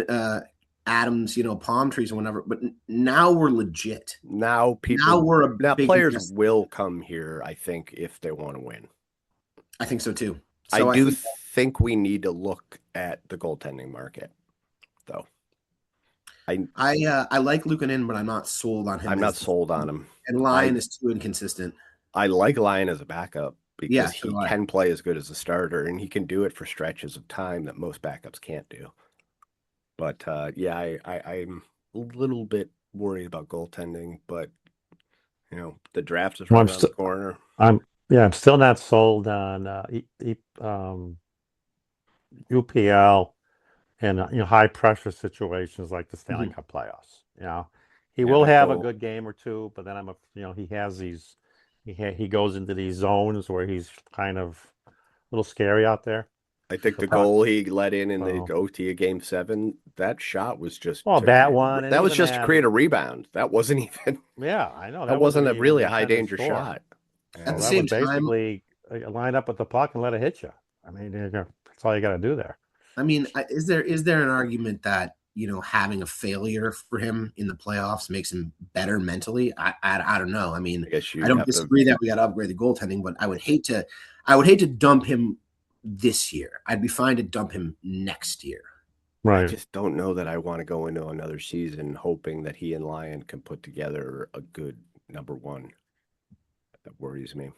[SPEAKER 3] now, Adams, palm trees or whatever. But now we're legit.
[SPEAKER 1] Now
[SPEAKER 3] Now we're a big
[SPEAKER 1] players
[SPEAKER 3] mess.
[SPEAKER 1] will come here, I think, if they want to win.
[SPEAKER 3] I think so too.
[SPEAKER 1] I
[SPEAKER 3] So I
[SPEAKER 1] do
[SPEAKER 3] think
[SPEAKER 1] think we need to look at the goaltending market, though.
[SPEAKER 3] I like Lukanen, but I'm not sold on him.
[SPEAKER 1] I'm not sold on him.
[SPEAKER 3] And Lyon is too inconsistent.
[SPEAKER 1] I like Lyon as a backup
[SPEAKER 3] Yeah,
[SPEAKER 1] because
[SPEAKER 3] so
[SPEAKER 1] he
[SPEAKER 3] do I.
[SPEAKER 1] can play as good as a starter and he can do it for stretches of time that most backups can't do. But yeah, I'm a little bit worried about goaltending, but the draft is
[SPEAKER 2] Well,
[SPEAKER 1] right around the corner.
[SPEAKER 2] I'm still not sold on UPL and high pressure situations like the Stanley
[SPEAKER 3] Mhm.
[SPEAKER 2] Cup playoffs. He
[SPEAKER 1] Yeah,
[SPEAKER 2] will
[SPEAKER 1] but
[SPEAKER 2] have a good game or two, but then he has these he goes into these zones where he's kind of a little scary out there.
[SPEAKER 1] I think
[SPEAKER 2] The
[SPEAKER 1] the
[SPEAKER 2] puck.
[SPEAKER 1] goal he let in the
[SPEAKER 2] So,
[SPEAKER 1] OT of Game 7, that shot was just
[SPEAKER 2] well,
[SPEAKER 1] to
[SPEAKER 2] that one and
[SPEAKER 1] that was
[SPEAKER 2] even
[SPEAKER 1] just to
[SPEAKER 2] that.
[SPEAKER 1] create a rebound. That wasn't even
[SPEAKER 2] Yeah, I know
[SPEAKER 1] that
[SPEAKER 2] that wasn't
[SPEAKER 1] wasn't a
[SPEAKER 2] even
[SPEAKER 1] really a high
[SPEAKER 2] intended to
[SPEAKER 1] danger
[SPEAKER 2] score.
[SPEAKER 1] shot.
[SPEAKER 3] At
[SPEAKER 2] So
[SPEAKER 3] the
[SPEAKER 1] Yeah.
[SPEAKER 2] that
[SPEAKER 3] same
[SPEAKER 2] was
[SPEAKER 3] time,
[SPEAKER 2] basically line up with the puck and let it hit you. I mean, that's all you got to do there.
[SPEAKER 3] I mean, is there an argument that having a failure for him in the playoffs makes him better mentally? I don't know. I mean,
[SPEAKER 1] I guess
[SPEAKER 3] I
[SPEAKER 1] you'd
[SPEAKER 3] don't
[SPEAKER 1] have to.
[SPEAKER 3] disagree that we got to upgrade the goaltending, but I would hate to dump him this year. I'd be fine to dump him next year.
[SPEAKER 1] I
[SPEAKER 2] Right.
[SPEAKER 1] just don't know that I want to go into another season hoping that he and Lyon can put together a good number one. That worries me.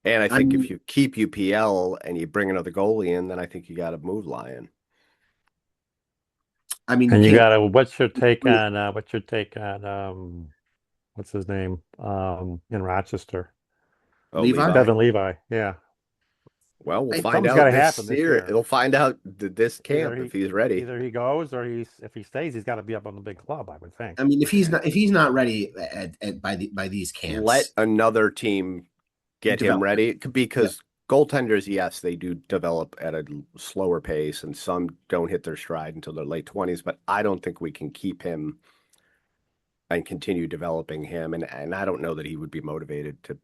[SPEAKER 1] And I
[SPEAKER 3] I
[SPEAKER 1] think
[SPEAKER 3] mean,
[SPEAKER 1] if you keep UPL and you bring another goalie in, then I think you got to move Lyon.
[SPEAKER 3] you
[SPEAKER 2] And you
[SPEAKER 3] can't.
[SPEAKER 2] got to. What's your take on what's his name in Rochester?
[SPEAKER 1] Oh,
[SPEAKER 3] Levi.
[SPEAKER 1] Levi.
[SPEAKER 2] Kevin Levi. Yeah.
[SPEAKER 1] Well, we'll find
[SPEAKER 2] Something's got
[SPEAKER 1] out
[SPEAKER 2] to happen
[SPEAKER 1] this
[SPEAKER 2] this
[SPEAKER 1] year.
[SPEAKER 2] year.
[SPEAKER 1] It'll find out this
[SPEAKER 2] Either
[SPEAKER 1] camp if
[SPEAKER 2] he
[SPEAKER 1] he's ready.
[SPEAKER 2] either he goes or if he stays, he's got to be up on the big club, I would think.
[SPEAKER 3] I mean, if he's not ready by these
[SPEAKER 1] Let
[SPEAKER 3] camps,
[SPEAKER 1] another team get him
[SPEAKER 3] develop.
[SPEAKER 1] ready
[SPEAKER 3] Yeah.
[SPEAKER 1] because goaltenders, yes, they do develop at a slower pace, and some don't hit their stride until their late 20s. But I don't think we can keep him and continue developing him. And I don't know that he would be motivated to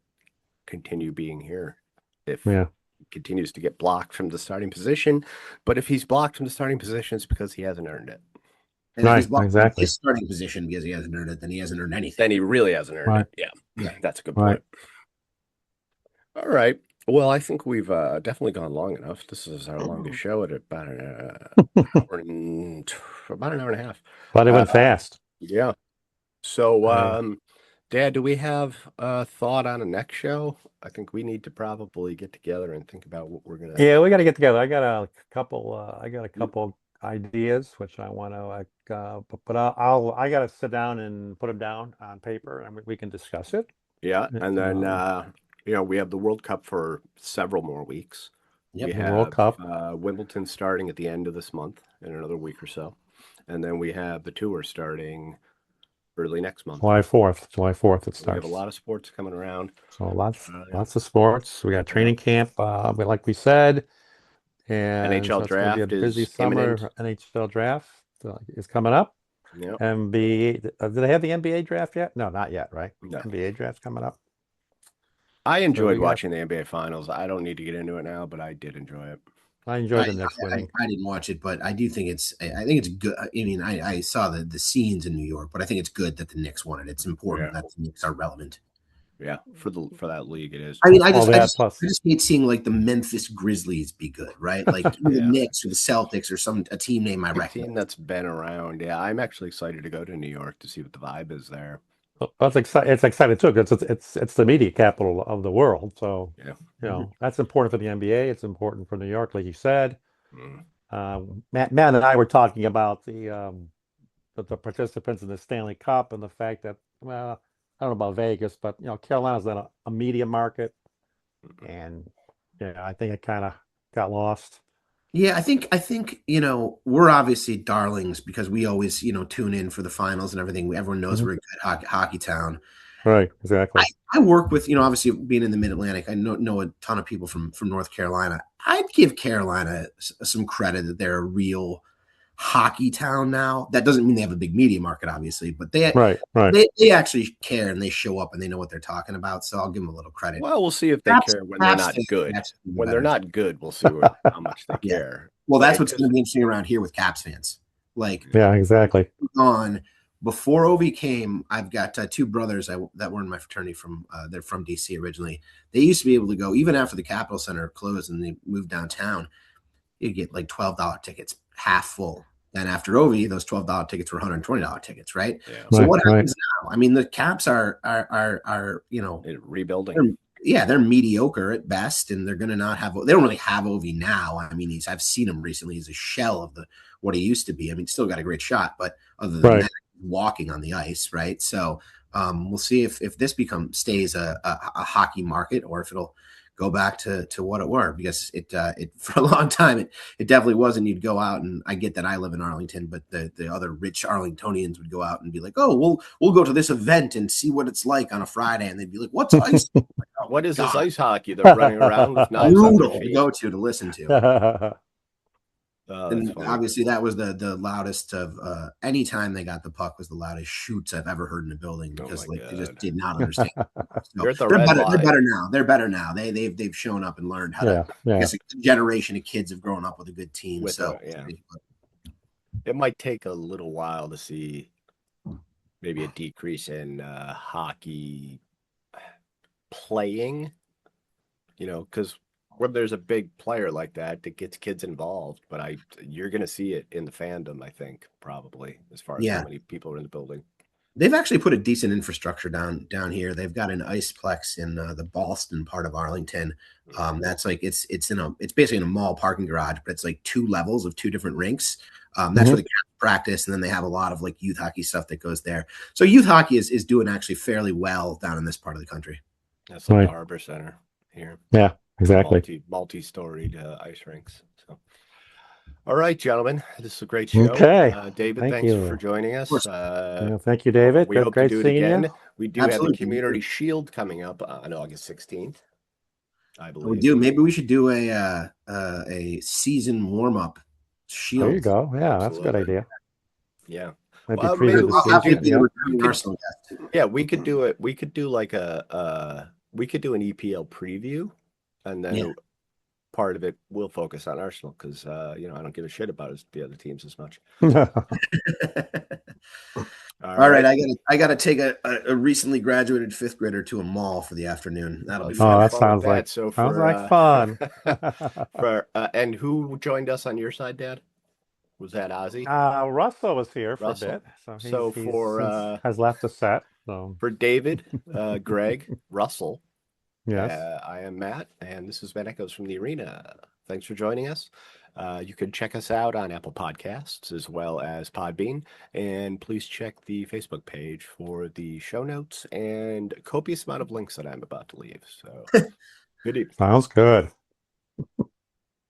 [SPEAKER 1] continue being here if
[SPEAKER 2] Yeah.
[SPEAKER 1] he continues to get blocked from the starting position. But if he's blocked from the starting position, it's because he hasn't earned it.
[SPEAKER 3] And if he's
[SPEAKER 2] Right.
[SPEAKER 3] blocked from
[SPEAKER 2] Exactly.
[SPEAKER 3] his starting position because he hasn't earned it, then he hasn't earned anything.
[SPEAKER 1] Then he really hasn't earned
[SPEAKER 2] Right.
[SPEAKER 1] it. Yeah,
[SPEAKER 3] Yeah.
[SPEAKER 1] that's a good
[SPEAKER 2] Right.
[SPEAKER 1] point. All right. Well, I think we've definitely gone long enough. This is our longest show at about about an hour and a half.
[SPEAKER 2] But it went
[SPEAKER 1] Uh,
[SPEAKER 2] fast.
[SPEAKER 1] yeah. So,
[SPEAKER 2] Uh,
[SPEAKER 1] Dad, do we have a thought on a next show? I think we need to probably get together and think about what we're gonna.
[SPEAKER 2] yeah, we got to get together. I got a couple. I got a couple ideas which I want to but I got to sit down and put them down on paper and we can discuss it.
[SPEAKER 1] Yeah, and then
[SPEAKER 2] Um,
[SPEAKER 1] we have the World Cup for several more weeks. We
[SPEAKER 3] Yep.
[SPEAKER 2] the World
[SPEAKER 1] have
[SPEAKER 2] Cup,
[SPEAKER 1] Wimbledon starting at the end of this month in another week or so, and then we have the tour starting early next month.
[SPEAKER 2] July 4th. July 4th it
[SPEAKER 1] So we have
[SPEAKER 2] starts.
[SPEAKER 1] a lot of sports coming around.
[SPEAKER 2] So lots
[SPEAKER 1] Yeah.
[SPEAKER 2] of sports. We got training camp, like we said, and so
[SPEAKER 1] NHL
[SPEAKER 2] it's going to be a
[SPEAKER 1] draft
[SPEAKER 2] busy
[SPEAKER 1] is imminent.
[SPEAKER 2] summer. NHL draft is coming up.
[SPEAKER 1] Yep.
[SPEAKER 2] NBA. Do they have the NBA draft yet? No, not yet, right?
[SPEAKER 1] No.
[SPEAKER 2] NBA draft's coming up.
[SPEAKER 1] I enjoyed
[SPEAKER 2] we got-
[SPEAKER 1] watching the NBA Finals. I don't need to get into it now, but I did enjoy it.
[SPEAKER 2] I enjoyed the Knicks
[SPEAKER 3] I
[SPEAKER 2] winning.
[SPEAKER 3] didn't watch it, but I do think I think it's good. I mean, I saw the scenes in New York, but I think it's good that the Knicks won it. It's important that the Knicks are relevant.
[SPEAKER 1] Yeah, for that league, it is.
[SPEAKER 3] I mean, I
[SPEAKER 2] All that
[SPEAKER 3] just
[SPEAKER 2] plus-
[SPEAKER 3] hate seeing like the Memphis Grizzlies be good, right? Like the
[SPEAKER 1] Yeah.
[SPEAKER 3] Knicks or the Celtics or a team name I
[SPEAKER 1] A
[SPEAKER 3] recognize.
[SPEAKER 1] team that's been around. Yeah, I'm actually excited to go to New York to see what the vibe is there.
[SPEAKER 2] Well, it's exciting too because it's the media capital of the world. So
[SPEAKER 1] Yeah.
[SPEAKER 2] that's important for the NBA. It's important for New York, like you said.
[SPEAKER 1] Mm.
[SPEAKER 2] Matt and I were talking about the participants in the Stanley Cup and the fact that, well, I don't know about Vegas, but Carolina's not a media market, and I think it kind of got lost.
[SPEAKER 3] Yeah, I think we're obviously darlings because we always tune in for the finals and everything. Everyone knows we're a good hockey town.
[SPEAKER 2] Right, exactly.
[SPEAKER 3] I work with obviously being in the Mid Atlantic. I know a ton of people from North Carolina. I'd give Carolina some credit that they're a real hockey town now. That doesn't mean they have a big media market, obviously, but they actually care and they show up and they know what they're talking about. So I'll give them a little credit.
[SPEAKER 1] Well, we'll see if they care when they're not good. When they're not good, we'll see how much they care.
[SPEAKER 3] Well, that's what's going to be interesting around here with Caps fans. Like,
[SPEAKER 2] yeah, exactly.
[SPEAKER 3] Before Ovi came, I've got two brothers that were in my fraternity they're from DC originally. They used to be able to go even after the Capitol Center closed and they moved downtown. You'd get like $12 tickets, half full. Then after Ovi, those $12 tickets were $120 tickets, right?
[SPEAKER 1] Yeah.
[SPEAKER 3] So what happens now? I mean, the Caps are
[SPEAKER 1] rebuilding.
[SPEAKER 3] They're mediocre at best, and they're going to not have. They don't really have Ovi now. I mean, I've seen him recently. He's a shell of what he used to be. I mean, still got a great shot, but other than that, walking on the ice, right? So we'll see if this stays a hockey market or if it'll go back to what it were, because it for a long time it definitely wasn't. You'd go out, and I get that I live in Arlington, but the other rich Arlingtonians would go out and be like, oh, we'll go to this event and see what it's like on a Friday, and they'd be like, what's ice? Like, oh,
[SPEAKER 1] what is this ice hockey? They're running around with knives on their feet.
[SPEAKER 3] To go to listen to. And
[SPEAKER 1] funny.
[SPEAKER 3] obviously that was the loudest of any time they got the puck was the loudest shoots I've ever heard in a building, because they just did not understand. So they're better now. They've shown up and learned how to. I guess a generation of kids have grown up with a good team.
[SPEAKER 1] It might take a little while to see maybe a decrease in hockey playing, because when there's a big player like that gets kids involved, but you're going to see it in the fandom, I think, probably, as far as how many people are in the building.
[SPEAKER 3] They've actually put a decent infrastructure down here. They've got an iceplex in the Ballston part of Arlington. That's like it's basically in a mall parking garage, but it's like 2 levels of 2 different rinks. That's where the Caps practice, and then they have a lot of like youth hockey stuff that goes there. So youth hockey is doing actually fairly well down in this part of the country.
[SPEAKER 1] That's like the Harbor Center here.
[SPEAKER 2] Yeah, exactly.
[SPEAKER 1] Multi-storied ice rinks. So, all right, gentlemen, this is a great show.
[SPEAKER 2] Okay,
[SPEAKER 1] David, thanks for joining us.
[SPEAKER 2] Thank you, David.
[SPEAKER 1] We hope to do it again. We do have the Community Shield coming up on August 16th, I believe.
[SPEAKER 3] We do. Maybe we should do a season warm-up Shield.
[SPEAKER 2] There you go. Yeah, that's a good idea.
[SPEAKER 1] Yeah.
[SPEAKER 2] Maybe
[SPEAKER 1] yeah, we could do it. We could do like we could do an EPL preview, and then part of it will focus on Arsenal, because I don't give a shit about the other teams as much.
[SPEAKER 3] All right, I gotta take a recently graduated 5th grader to a mall for the afternoon. That'll be fun.
[SPEAKER 2] That sounds like fun.
[SPEAKER 1] And who joined us on your side, Dad? Was that Ozzy?
[SPEAKER 2] Russell was here for a bit, so he has left the set. So
[SPEAKER 1] for David, Greg, Russell,
[SPEAKER 2] yes,
[SPEAKER 1] I am Matt, and this has been Echoes from the Arena. Thanks for joining us. You can check us out on Apple Podcasts as well as Podbean, and please check the Facebook page for the show notes and copious amount of links that I'm about to leave. So, good evening.
[SPEAKER 2] Sounds good.